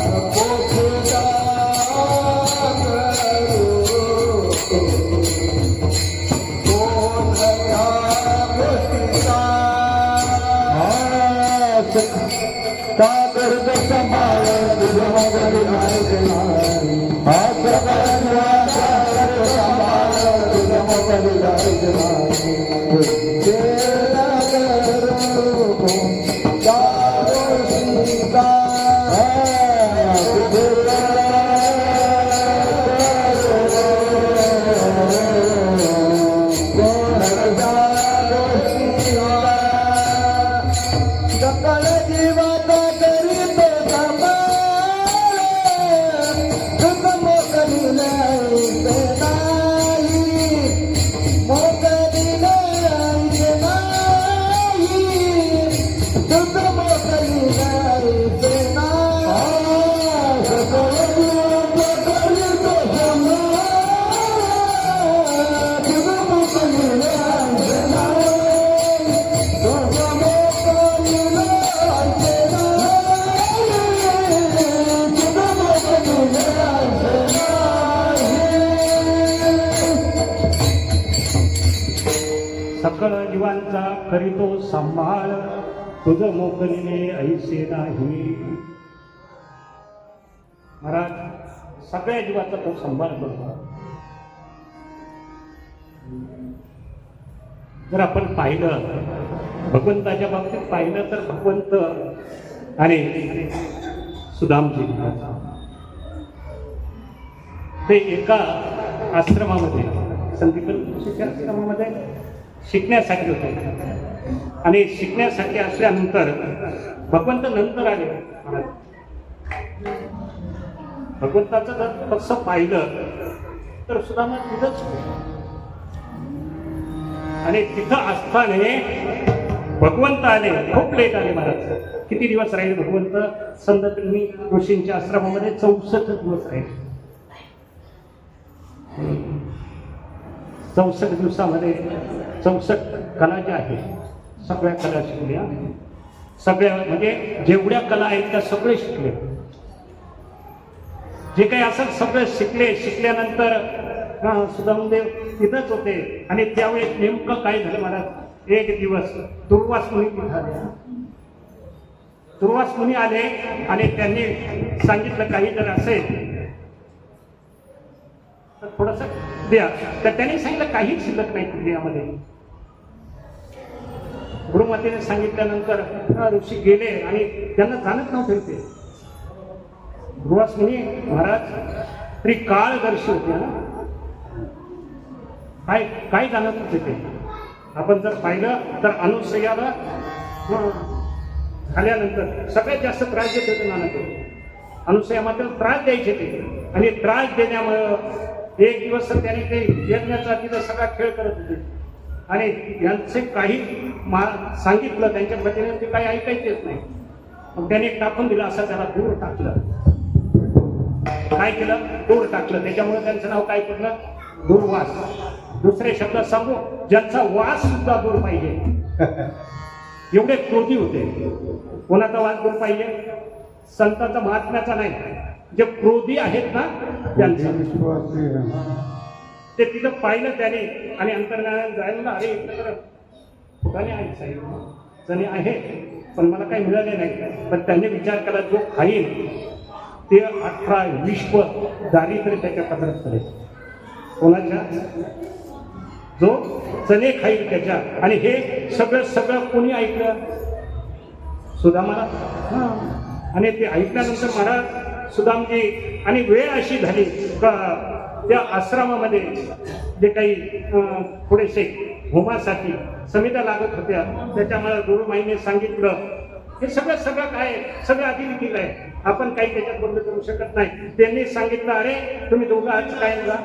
B: नको खेदा करू बोलता गोष्टीचा सागर संभाळ तुझ मोगली सकळ जीवाचा करीत सांभाळ तुझ मोकली नाही मोकली नाही तुझ मोकली नाही सकळ जीवाचा करीत सांभाळ तुझ मोकली नाही
A: सकळ जीवांचा करीतो सांभाळ तुझ मोकलीने ऐसे नाही. महाराज सगळ्या जीवाचा तो सांभाळ करतो. जर आपण पाहिलं भगवंताच्या बाबतीत पाहिलं तर भगवंत आणि सुदामजी ते एका आश्रमामध्ये संदीपन ऋषीच्या आश्रमामध्ये शिकण्यासाठी होते आणि शिकण्यासाठी असल्यानंतर भगवंत नंतर आले. भगवंताचं जर तसं पाहिलं तर सुदामा तिथंच आणि तिथं असताना भगवंत आले. खूप लेट आले महाराज. किती दिवस राहिले भगवंत संदीपनी ऋषींच्या आश्रमामध्ये? 64 दिवस राहिले. 64 दिवसामध्ये 64 कला ज्या आहेत सगळ्या कला शिकल्या. सगळ्या म्हणजे जेवढ्या कला आहेत त्या सगळे शिकले. जे काही असं सगळं शिकले. शिकल्यानंतर सुदामदेव तिथंच होते आणि त्यावेळेस नेमकं काय झालं महाराज? एक दिवस दुर्वास मुनी आले. दुर्वास मुनी आले आणि त्यांनी सांगितलं काही जर असेल तर थोडस द्या. तर त्यांनी सांगितलं काहीच शिल्लक नाही दुनियामध्ये. गुरुमातेने सांगितल्यानंतर ऋषी गेले आणि त्यांना जाणत नव्हते ते. दुर्वास मुनी महाराज तरी काळदर्शी होते ना. काय जाणत होते ते. आपण जर पाहिलं तर अनुसयाला झाल्यानंतर सगळ्यात जास्त त्रास देत होते नाना ते. अनुसया मात्र त्रास द्यायचे ते आणि त्रास देण्यामुळं एक दिवस तर त्याने ते यज्ञाचा तिथं सगळा खेळ करत होते आणि यांचे काही सांगितलं त्यांच्या पतीने ते काही ऐकायचेच नाही. मग त्याने टाकून दिलं. असं त्याला दूर टाकलं. काय केलं? दूर टाकलं. त्याच्यामुळे त्यांचं नाव काय पडलं? दुर्वास. दुसरे शब्द सांगू, ज्यांचा वास सुद्धा दूर पाहिजे एवढे क्रोधी होते. कोणाचा वास दूर पाहिजे? संतांचा महात्म्याचा नाही, जे क्रोधी आहेत ना त्यांचा. ते तिथं पाहिलं त्याने आणि अंतर्ज्ञानात जायला अरे इथं तर ठिकाणी आहे साहेब जणी आहे पण मला काही मिळाले नाही. पण त्यांनी विचार केला जो खाईल ते 18 विश्व दारिद्र्य त्याच्या पदरात पडेल. कोणाच्या? जो चणे खाईल त्याच्या. आणि हे सगळं कोणी ऐकलं? सुदामाला. आणि ते ऐकल्यानंतर महाराज सुदामजी आणि वेळ अशी झाली का त्या आश्रमामध्ये जे काही थोडेसे होमासाठी समित्या लागत होत्या, त्याच्यामुळे गुरुमाईने सांगितलं हे सगळं काय आहे, सगळं आधी लिहिलं आहे, आपण काही त्याच्यात बंद करू शकत नाही. त्यांनी सांगितलं अरे तुम्ही दोघं आज काय जा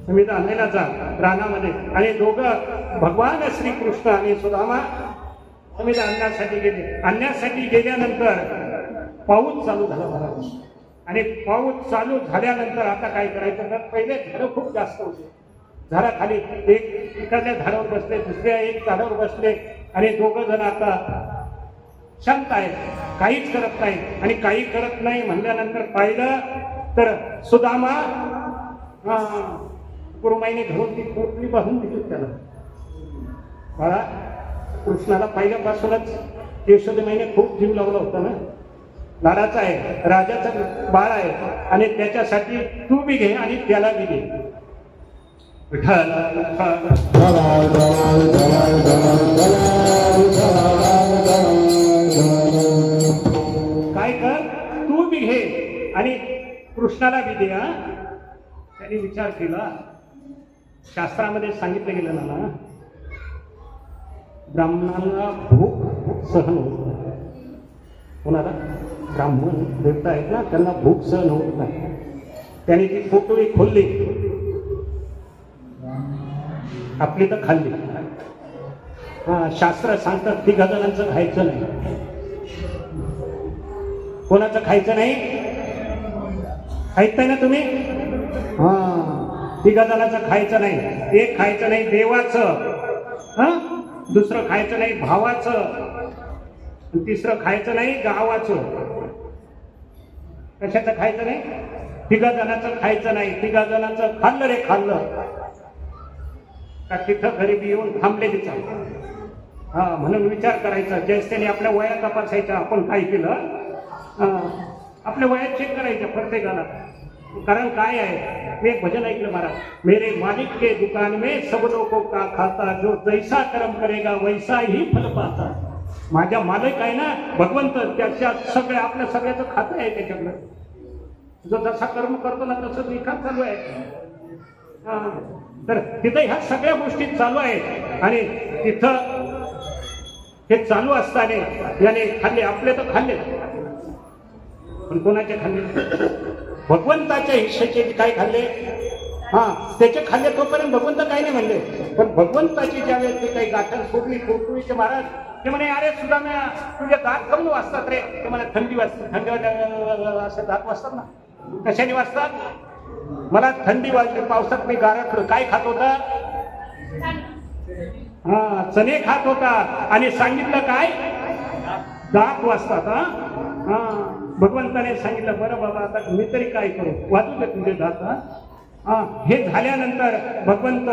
A: समिता आणायला जा रानामध्ये, आणि दोघं भगवान श्रीकृष्ण आणि सुदामा समिता आणण्यासाठी गेले. आणण्यासाठी गेल्यानंतर पाऊस चालू झाला महाराज, आणि पाऊस चालू झाल्यानंतर आता काय करायचं तर पहिले झाडं खूप जास्त होते, झाडाखाली एक एखाद्या झाडावर बसले, दुसऱ्या एक झाडावर बसले, आणि दोघं जण आता शांत आहेत, काहीच करत नाही. आणि काही करत नाही म्हणल्यानंतर पाहिलं तर सुदामा गुरुमाईने घेऊन ती पोटली बांधून दिली त्याला. बाळा कृष्णाला पहिल्यापासूनच यशोदेमाईने खूप जीव लावला होता ना, लाडाचा आहे, राजाचा बाळ आहे, आणि त्याच्यासाठी तू बी घे आणि त्याला बी घे. विठ्ठल काय कर, तू बी घे आणि कृष्णाला बी दे. त्यांनी विचार केला, शास्त्रामध्ये सांगितलं गेलं ना, ब्राह्मणाला भूक सहन होत नाही. कोणाला? ब्राह्मण देवता आहेत ना, त्यांना भूक सहन होत नाही. त्याने ती पोटली खोलली, आपली तर खाल्ली. शास्त्र सांगतात 3 जणांचं खायचं नाही. कोणाचं खायचं नाही? ऐकताय ना तुम्ही? 3 जणांचं खायचं नाही. एक खायचं नाही देवाचं, दुसरं खायचं नाही भावाचं, तिसरं खायचं नाही गावाचं. कशाचं खायचं नाही? 3 जणांचं खायचं नाही. 3 जणांचं खाल्लं रे खाल्लं का तिथं गरीबी येऊन थांबले तिचा. म्हणून विचार करायचा, ज्यास त्याने आपल्या वया तपासायच्या, आपण काय केलं, आपल्या वयात चेक करायचं प्रत्येकाला. कारण काय आहे, मी एक भजन ऐकलं महाराज, मेरे मालिक के दुकान में सब लोगों का खाता, जो जैसा कर्म करेगा वैसा ही फल पाता. माझ्या मालक आहे ना भगवंत, त्याच्या सगळ्या आपल्या सगळ्याचं खातं आहे त्याच्याकडं. जो जसा कर्म करतो ना तसं विकास चालू आहे. तर तिथं ह्या सगळ्या गोष्टी चालू आहेत, आणि तिथं हे चालू असताना याने खाल्ले, आपले तर खाल्ले, पण कोणाचे खाल्ले? भगवंताच्या हिश्श्याचे काय खाल्ले? त्याचे खाल्ले, तोपर्यंत भगवंत काही नाही म्हणले. पण भगवंताची ज्यावेळेस ते काही गाठण सोडली पोटुळीचे महाराज, ते म्हणे अरे सुदाम्या तुझे दात कमी वाजतात रे. ते म्हणे थंडी वाजते, थंडी असे दात वाजतात ना. कशाने वाजतात? मला थंडी वाजली, पावसात मी गारठलो. काय खात होता? चणे खात होता, आणि सांगितलं काय? दात वाजतात. भगवंताने सांगितलं बरं बाबा आता मी तरी काय करू, वाजू दे तुझे दात. हे झाल्यानंतर भगवंत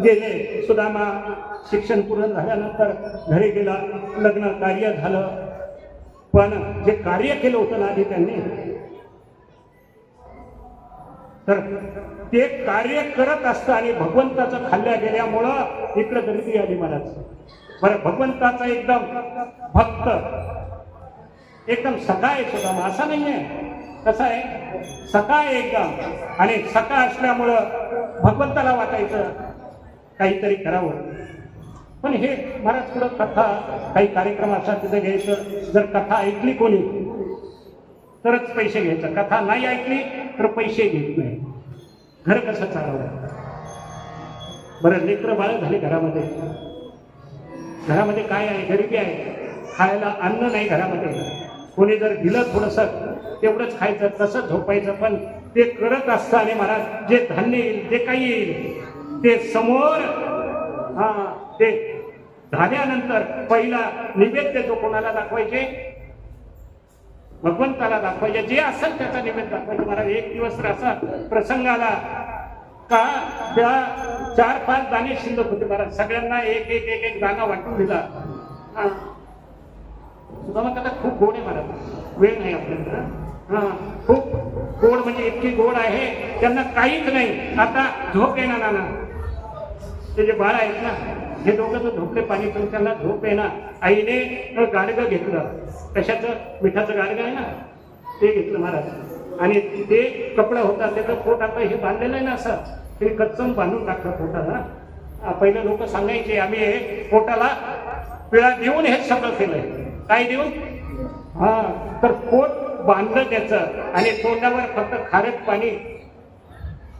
A: गेले. सुदामा शिक्षण पूर्ण झाल्यानंतर घरी गेला, लग्न कार्य झालं. पण जे कार्य केलं होतं ना आधी त्यांनी, तर ते कार्य करत असतं आणि भगवंताचं खाल्ल्या गेल्यामुळं इकडं गरिबी आली महाराज. बरं, भगवंताचा एकदम भक्त, एकदम सखा आहे सुदामा, असा नाही आहे. कसा आहे? सखा आहे एकदम. आणि सखा असल्यामुळं भगवंताला वाटायचं काहीतरी करावं. पण हे महाराज पुढं कथा, काही कार्यक्रम असा तिथे घ्यायचं. जर कथा ऐकली कोणी तरच पैसे घ्यायचं, कथा नाही ऐकली तर पैसे घेत नाही. घर कसं चालवलं? बरं, लेकरं बाळ झाले घरामध्ये. घरामध्ये काय आहे? गरिबी आहे, खायला अन्न नाही घरामध्ये. कोणी जर दिलं थोडंसं तेवढंच खायचं, तसं झोपायचं. पण ते करत असताना महाराज जे धान्य येईल, जे काही येईल ते समोर, ते झाल्यानंतर पहिला नैवेद्य जो कोणाला दाखवायचे? भगवंताला दाखवायचे. जे असेल त्याचा नैवेद्य दाखवायचे. महाराज एक दिवस तर असा प्रसंग आला का त्या 4-5 दाणे शिल्लक होते महाराज. सगळ्यांना एक एक एक एक दाणा वाटून दिला. सुदामा कथा खूप गोड आहे महाराज, वेळ नाही आपल्याला. खूप गोड म्हणजे इतकी गोड आहे, त्यांना काहीच नाही. आता झोप येणार नाना, ते जे बाळ आहेत ना, हे दोघं तर झोपले पाणी पिऊन, त्यांना झोप आहे ना. आईने गाडगं घेतलं, कशाचं? मिठाचं गाडगं आहे ना, ते घेतलं महाराज. आणि ते कपडा होता त्याचं पोट आता हे बांधलेलं आहे ना असं, ते कच्चम बांधून टाकलं पोटाला. पहिलं लोक सांगायचे आम्ही हे पोटाला पिळा देऊन हे सगळं केलंय. काय देऊन? हा, तर पोट बांधलं त्याचं आणि तोंडावर फक्त खारट पाणी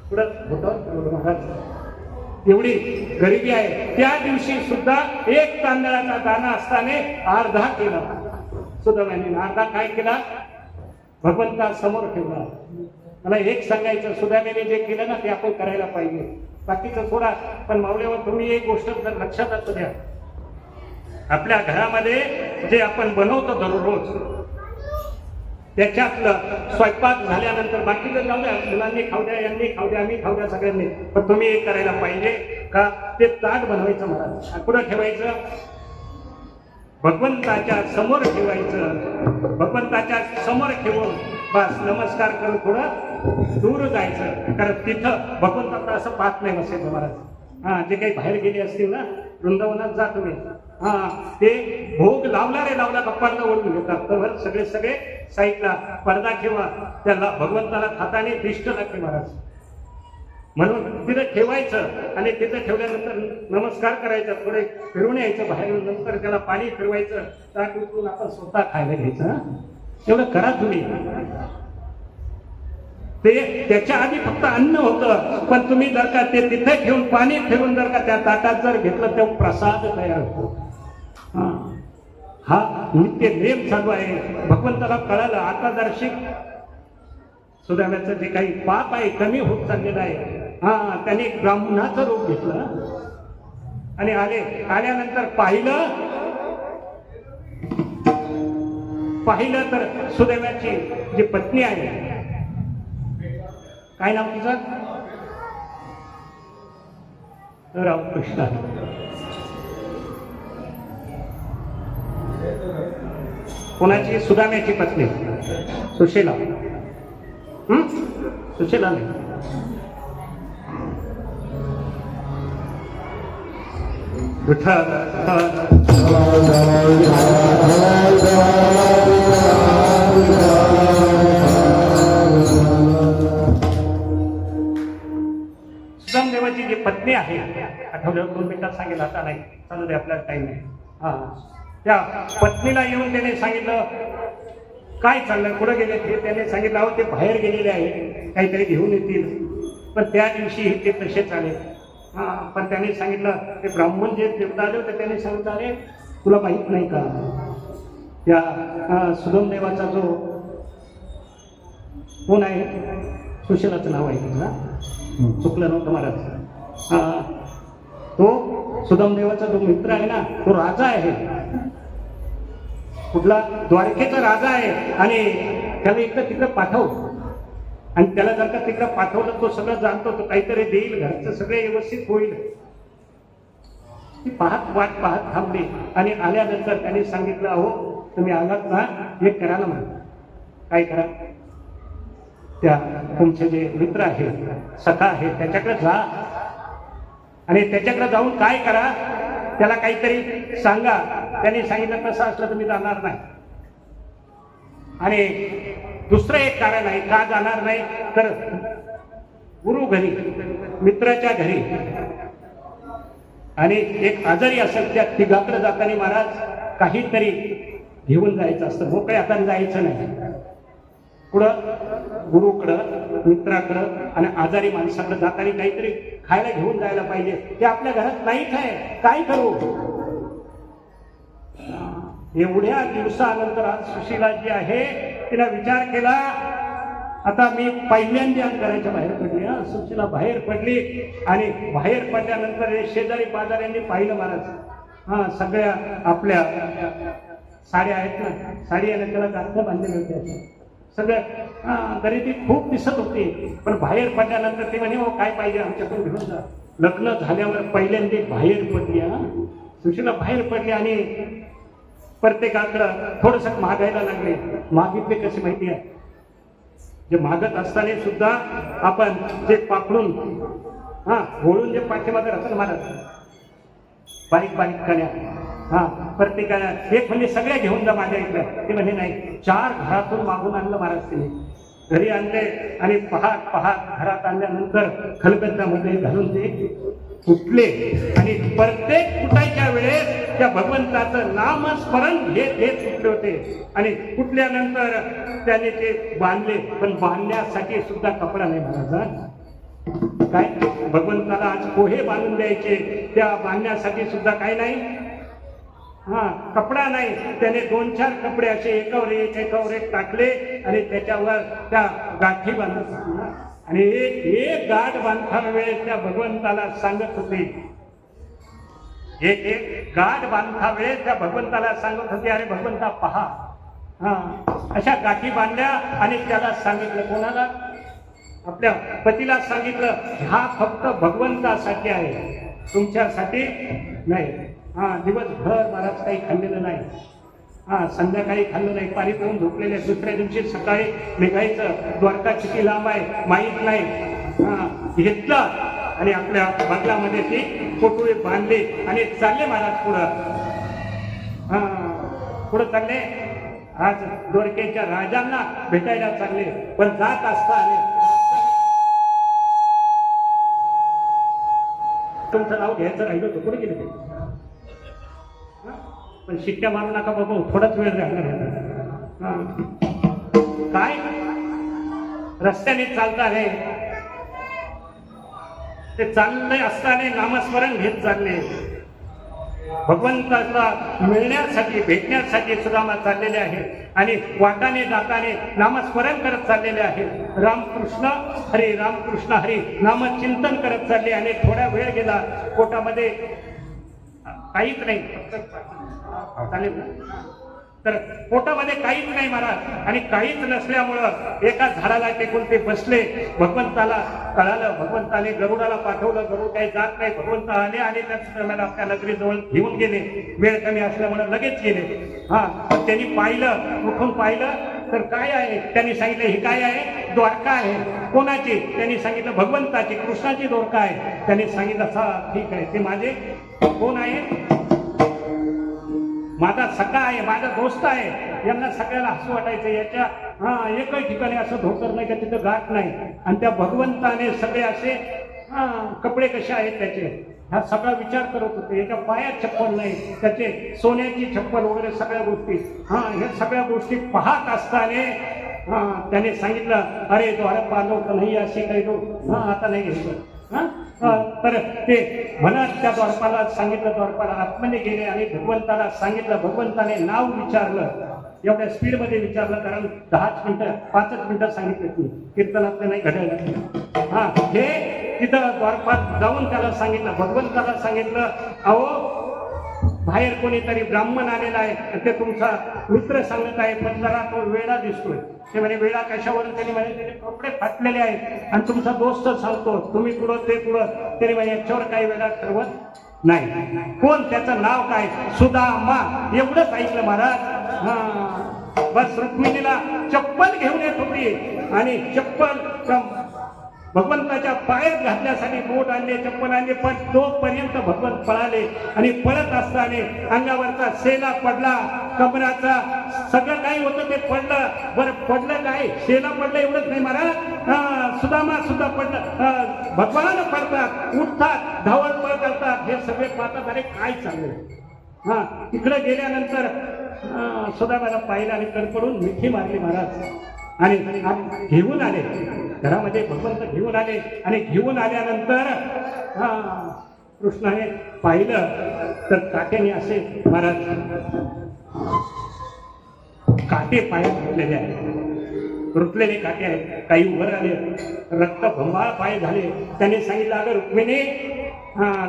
A: पुढं होतं. महाराज एवढी गरिबी आहे. त्या दिवशी सुद्धा एक तांदळाचा दाना असताना अर्धा केला सुदाम्याने. अर्धा काय केला? भगवंता समोर ठेवला. मला एक सांगायचं, सुदाम्याने जे केलं ना ते आपण करायला पाहिजे. बाकीचं सोडा, पण मावल्यावर तुम्ही एक गोष्ट जर लक्षात असू द्या, आपल्या घरामध्ये जे आपण बनवतो दररोज त्याच्यातलं स्वयंपाक झाल्यानंतर बाकीचं जाऊ द्या, मुलांनी खाऊ द्या, यांनी खाऊ द्या, आम्ही खाऊ द्या, सगळ्यांनी, पण तुम्ही एक करायला पाहिजे का ते ताट बनवायचं. मला कुठं ठेवायचं? भगवंताच्या समोर ठेवायचं. भगवंताच्या समोर ठेवून बस नमस्कार करून थोडं दूर जायचं, कारण तिथं भगवंताला असं पाहत नाही बसायचं. महाराज हा, जे काही बाहेर गेले असतील ना वृंदावनात जा तुम्ही, हा, ते भोग लावला का पडदा ओढून घेतात. तर सगळे साईडला पडदा ठेवा, त्याला भगवंताला खाताने दिष्ट लागते महाराज. म्हणून तिथं ठेवायचं आणि तिथं ठेवल्यानंतर नमस्कार करायचा, थोडे फिरून यायचं बाहेर, नंतर त्याला पाणी फिरवायचं, ताट उचलून आपण स्वतः खायला घ्यायचं. एवढं करा तुम्ही. ते त्याच्या आधी फक्त अन्न होतं, पण तुम्ही जर का ते तिथे ठेवून पाणी फिरून जर का त्या ताटात जर घेतलं तर प्रसाद तयार होतो. हा नित्य नेम चालू आहे. भगवंताला कळालं आता जर सुदाम्याचं जे काही पाप आहे कमी होत चाललेलं आहे. हा, त्याने ब्राह्मणाचं रूप घेतलं आणि आल्यानंतर पाहिलं तर सुदैवाची जी पत्नी आहे, काय नाव तिचं? रामकृष्ण. कोणाची? सुदाम्याची पत्नी सुशीला. सुशीला नाही, विठ्ठल. सुदामदेवाची जी पत्नी आहे, आठवल्यावर 2 मिनिटात सांगेल, आता नाही चालू दे, आपल्याला टाइम नाही. हा, त्या पत्नीला येऊन त्याने सांगितलं काय चाललंय, कुठं गेले ते. त्याने सांगितलं अहो ते बाहेर गेलेले आहे, काहीतरी घेऊन येतील. पण त्या दिवशी ते तसेच आले. हा, पण त्याने सांगितलं, ते ब्राह्मण जे देवता आले होते त्याने सांगितलं अरे तुला माहित नाही का, त्या सुदामदेवाचा जो कोण आहे, सुशीलाचं नाव आहे ना, चुकलं नव्हतं महाराज. तो सुदामदेवाचा जो मित्र आहे ना, तो राजा आहे. कुठला? द्वारकेचा राजा आहे. आणि त्याला इकडं तिकडं पाठव, आणि त्याला जर का तिकडं पाठवलं तो सगळं जाणतो, तो काहीतरी देईल, घरचं सगळे व्यवस्थित होईल. ती वाट पाहत थांबली आणि आल्यानंतर त्याने सांगितलं अहो तुम्ही आलात ना, हे करा ना. म्हणा काय करा? त्या तुमचे जे मित्र आहे, सखा आहे, त्याच्याकडे जा आणि त्याच्याकडे जाऊन काय करा, त्याला काहीतरी सांगा. त्यांनी सांगितलं तसं असलं तर मी जाणार नाही. आणि दुसरं एक कारण आहे का जाणार नाही, तर गुरु घरी, मित्राच्या घरी, आणि एक आजारी असेल त्या तिघाकडे जाताना महाराज काहीतरी घेऊन जायचं असतं. मोकळ्या हाताने जायचं नाही. पुढं गुरुकडं, मित्राकडं आणि आजारी माणसाकडे जाताना काहीतरी खायला घेऊन जायला पाहिजे. ते आपल्या घरात नाहीच आहे, काय करू? एवढ्या दिवसानंतर आज सुशीला जी आहे तिला विचार केला, आता मी पहिल्यांदा घराच्या बाहेर पडली. सुशीला बाहेर पडली आणि बाहेर पडल्यानंतर शेजारी पाजाऱ्यांनी पाहिलं महाराज. सगळ्या आपल्या साड्या आहेत ना, साडी आणि त्याला गाठ बांधलेले होते सगळं. तरी ती खूप दिसत होती, पण बाहेर पडल्यानंतर ती म्हणे हो काय पाहिजे आमच्याकडून घेऊन जा. लग्न झाल्यावर पहिल्यांदा बाहेर पडली. सुशीला बाहेर पडली आणि प्रत्येकाकडं थोडस मागायला लागले. मागितले कसे माहिती आहे? जे मागत असताना सुद्धा आपण जे पाकडून घोळून जे पाठीमागे राहतात महाराज, बारीक बारीक कण्या, प्रत्येकाला एक म्हणजे सगळ्या घेऊन जा माझ्या इकडे. ते म्हणजे नाही, 4 घरातून मागून आणलं महाराज. तिने घरी आणले आणि पाहत घरात आणल्यानंतर खलबत्त्यामध्ये घालून ते फुटले. प्रत्येक कुटायच्या वेळेस त्या भगवंताचं नामस्मरण घेत घेत कुठले होते आणि कुठल्यानंतर त्याने ते बांधले. पण बांधण्यासाठी सुद्धा कपडा नाही महाराज. काय भगवंताला आज पोहे बांधून द्यायचे, त्या बांधण्यासाठी सुद्धा काय नाही, कपडा नाही. त्याने 2-4 कपडे असे एकावर एक टाकले आणि त्याच्यावर त्या गाठी बांधत आणि एक गाठ बांधताना वेळेस त्या भगवंताला सांगत होते, एक गाठ बांधता वेळेस त्या भगवंताला सांगत होते, अरे भगवंता पहा. अशा गाठी बांधल्या आणि त्याला सांगितलं, कोणाला? आपल्या पतीला सांगितलं, हा फक्त भगवंतासाठी आहे, तुमच्यासाठी नाही. दिवसभर महाराज काही खाल्लेलं नाही, संध्याकाळी खाल्लं नाही, पाणी पिऊन झोपलेले. दुसऱ्या दिवशी सकाळी निघायचं, द्वारका किती लांब आहे माहीत नाही. घेतलं आणि आपल्या बंगल्यामध्ये ती पोटोळी बांधली आणि चालले महाराज पुढं चालले. आज द्वारकेच्या राजांना भेटायला चालले. पण जात असताना तुमचं नाव घ्यायचं राहिलं होतं, कुठे गेले ते? पण शिट्ट्या मारू नका बाबा, थोडाच वेळ राहणार. काय रस्त्याने चालत आहे, ते चालले असताना नामस्मरण घेत चालले. भगवंताला मिळण्यासाठी भेटण्यासाठी सुदामा चाललेले आहेत आणि वाटाने जाताने नामस्मरण करत चाललेले आहेत. रामकृष्ण हरी रामकृष्ण हरी नामचिंतन करत चालले आणि थोडा वेळ गेला. पोटामध्ये काहीच नाही, चालेल ना? तर पोटामध्ये काहीच नाही महाराज. आणि काहीच नसल्यामुळं एका झाडाला टेकून ते बसले. भगवंताला कळालं, भगवंताने गरुडाला पाठवलं, गरुड काही जात नाही. भगवंत आले आणि त्याच आपल्या नगरीजवळ घेऊन गेले. वेळ कमी असल्यामुळे लगेच गेले. त्यांनी पाहिलं, उठून पाहिलं तर काय आहे? त्यांनी सांगितलं, हे काय आहे? द्वारका आहे. कोणाची? त्यांनी सांगितलं, भगवंताची, कृष्णाची द्वारका आहे. त्यांनी सांगितलं, ठीक आहे, ते माझे कोण आहे? माझा सखा आहे, माझा दोस्त आहे. यांना सगळ्याला हसू वाटायचं. याच्या एकही ठिकाणी असं धोतर नाही का तिथं गाठ नाही. आणि त्या भगवंताने सगळे असे कपडे कसे आहेत त्याचे, हा सगळा विचार करत होते. याच्या पायात चप्पल नाही, त्याचे सोन्याची चप्पल वगैरे सगळ्या गोष्टी, ह्या सगळ्या गोष्टी पाहत असताना त्याने सांगितलं, अरे द्वारपाल लोक नाही असे काही लोक, आता नाही घ्यायचं. तर ते म्हणत त्या द्वारपाला सांगितलं. द्वारपाला आतमध्ये गेले आणि भगवंताला सांगितलं. भगवंताने नाव विचारलं. एवढ्या स्पीडमध्ये विचारलं कारण 5 मिनिटं सांगितलं मी, कीर्तनातलं नाही घडायला. हे तिथं द्वारपात जाऊन त्याला सांगितलं, भगवंताला सांगितलं, अहो बाहेर कोणीतरी ब्राह्मण आलेला आहे, ते तुमचा मित्र सांगत आहे, पण जरा तो वेळा दिसतोय. ते म्हणे, वेळा कशावर? त्यांनी म्हणे, त्याचे कपडे फाटलेले आहेत. आणि तुमचा दोस्त सांगतो, तुम्ही पुढं ते पुढं. त्याने म्हणे, याच्यावर काही वेळा ठरवत नाही. कोण? त्याचं नाव काय? सुदामा. एवढंच ऐकलं महाराज. बस रुक्मिणीला चप्पल घेऊन येत होती आणि चप्पल भगवंताच्या पायात घातल्यासाठी बोट आणले, चप्पल आणले. पण तोपर्यंत भगवंत पळाले आणि पळत असताना अंगावरचा सेला पडला, कमराचा सगळं काही होतं ते पडलं. बरं पडलं काय? सेला पडलं एवढंच नाही महाराज, सुदामा सुद्धा पडलं. भगवान पडतात, उठतात, धावत पळ करतात. हे सगळे पाहतात, अरे काय चाललंय. तिकडे गेल्यानंतर सुदामाला पाहिलं आणि कडकडून मिठी मारली महाराज. आणि घेऊन आले घरामध्ये, भगवंत घेऊन आले. आणि घेऊन आल्यानंतर कृष्णाने पाहिलं तर काट्याने असे महाराज काटे पायात घातलेले आहेत, रुतलेले काटे आहेत. काही उभं आले, रक्त भंबाळ पाय झाले. त्याने सांगितलं, अगं रुक्मिणी,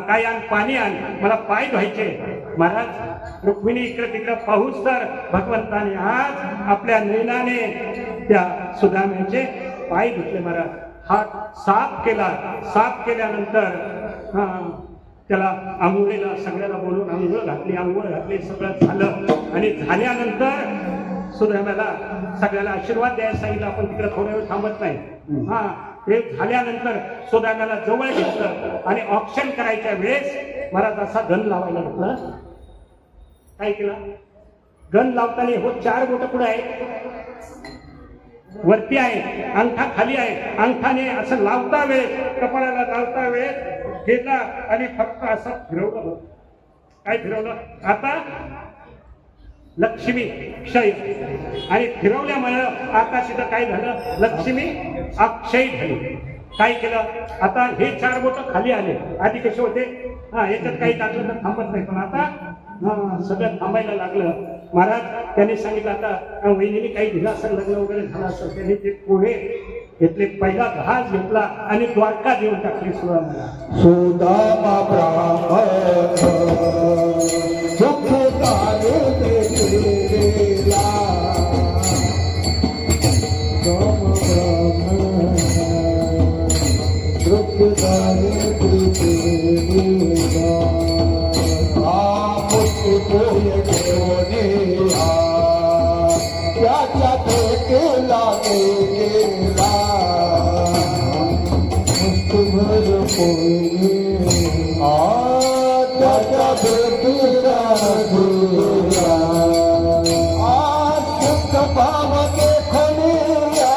A: काय आण, पाणी आण, मला पाय धुवायचे. महाराज रुक्मिणी इकडे तिकडे पाहूच तर भगवंताने आज आपल्या नैनाने त्या सुदाम्याचे पाय धुतले महाराज. हात साफ केला. साफ केल्यानंतर त्याला आंघोळीला सगळ्याला बोलून आंघोळ घातली, सगळं झालं. आणि झाल्यानंतर सुदाम्याला सगळ्याला आशीर्वाद द्यायला सांगितलं. आपण तिकडे थोड्या वेळ थांबत नाही. हे झाल्यानंतर सुदाम्याला जवळ घेतलं आणि ऑप्शन करायच्या वेळेस महाराज असा गण लावायला लागला. काय केलं? गण लावताना हो 4 बोट पुढे आहे, वरती आहे, अंगठा खाली आहे. अंगठाने असं लावता वेळेस, कपाळाला लावता वेळेस गेला आणि फक्त असं फिरवलं. काय फिरवलं? आता लक्ष्मी क्षय आणि फिरवल्यामुळे आता तिथं काय झालं? लक्ष्मी अक्षय झाली. काय केलं? आता हे 4 बोट खाली आले. आधी कसे होते? याच्यात काही टाकलं तर थांबत नाही, पण आता सगळं थांबायला लागलं. महाराज त्यांनी सांगितलं आता वहिनीने काही दिलं असेल, लग्न वगैरे झालं असेल, त्यांनी ते पुढे घेतले, पहिला घास घेतला आणि द्वारका देऊन टाकली सुदामाला.
B: सुदामा ब्राह्मण सुख काले गेला. सुदामा ब्राह्मण सुख काले गेला. मुक्ती पोय घेऊन त्याच्या केला गेला. मुक्तभर पोय त्याच्या भेटीला गेला. सुख भाव देखनिया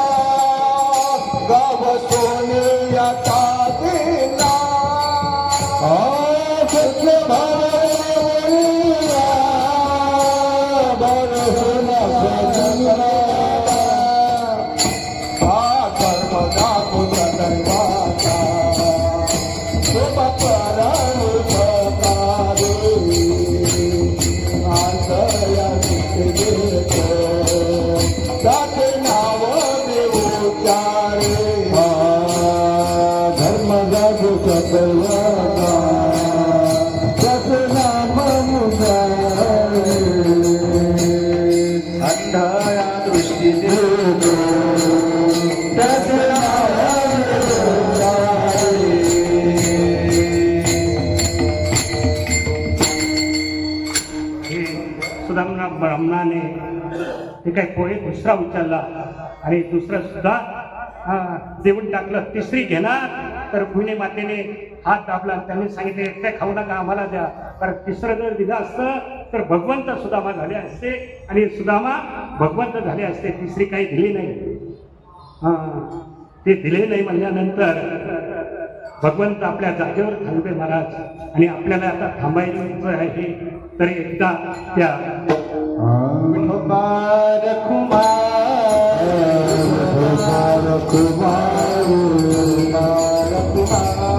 B: गाव सोनिया दिला. सुख भाव
A: सुदामा ब्राह्मणाने हे काय पोहे दुसरा उचलला आणि दुसरं सुद्धा देऊन टाकलं. तिसरी घेणार तर भुईने मातेने हात दाबला. त्यांनी सांगितले काय खाऊ नका, आम्हाला द्या. तर तिसरं जर दिलं असतं तर भगवंत सुदामा झाले असते आणि सुदामा भगवंत झाले असते. तिसरी काही दिली नाही. ते दिले नाही म्हणल्यानंतर भगवंत आपल्या जागेवर थांबले महाराज. आणि आपल्याला आता थांबायचं आहे. तर एकदा त्या
B: कुमार कुमार कुमार कुमार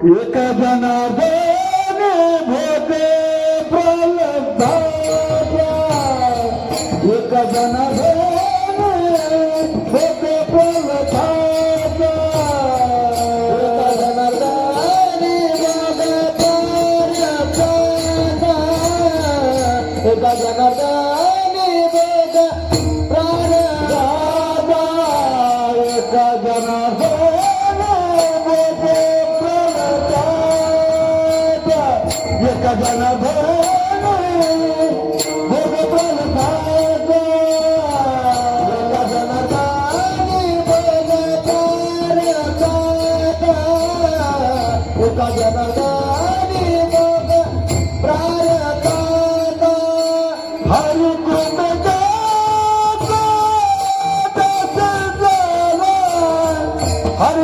B: एक जनार्दन भोगे प्रलब्धाया एक जनार्दन भोगे प्रलब्धाया एक जनार्दन भोगे प्रलब्धाया एक जनार्दन भोगे प्रलब्धाया एक जनार्दन हर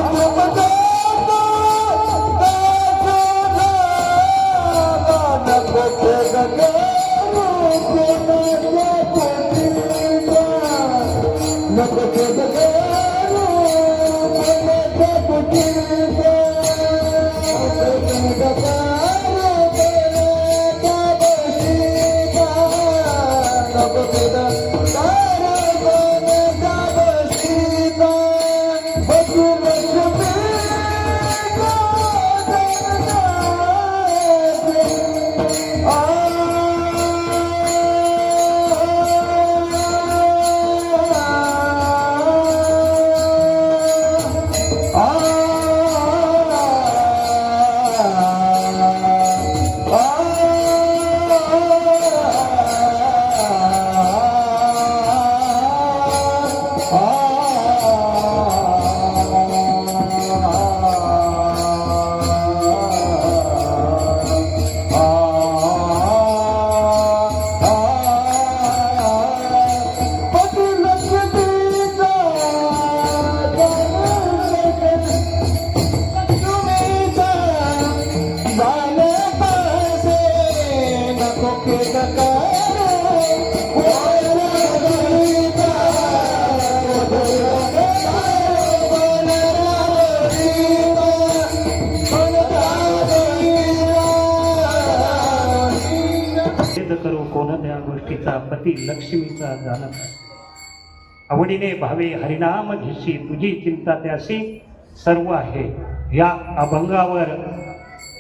A: सोनं त्या गोष्टीचा पती लक्ष्मीचा जानत. आवडीने भावे हरिनाम घेशी तुझी चिंता त्यासी सर्व आहे. या अभंगावर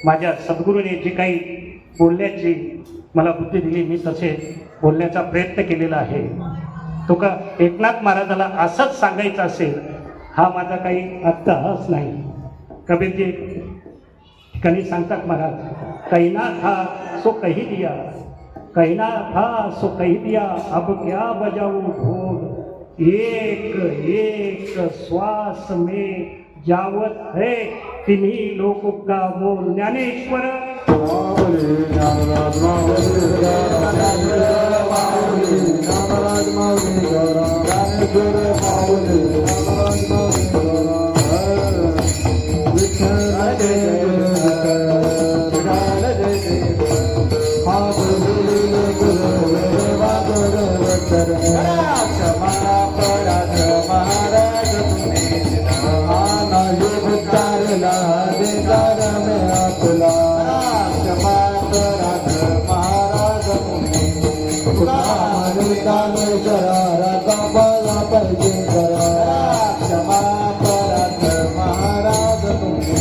A: माझ्या सद्गुरूने जी काही बोलण्याची मला बुद्धी दिली मी तसे बोलण्याचा प्रयत्न केलेला आहे. तुका एकनाथ महाराजाला असंच सांगायचं असेल हा माझा काही अट्टहास नाही. कबीरजी ठिकाणी सांगतात महाराज कैना था सो कही दिया, कैना था सो कही दिया, अब क्या बजाऊं ढोल, एक एक श्वास में जावत है तिन्ही लोक का मोल. ज्ञानेश्वर
B: माऊली ज्ञानराज माऊली ज्ञानराज माऊली ज्ञानेश्वर माऊली ज्ञानराज माऊली विठ्ठल जय विठ्ठल जय महाराज उतारला देदार में आपला महाराज शरारा काबाला पाहिजे करा क्षमा पराध महाराज तुम्ही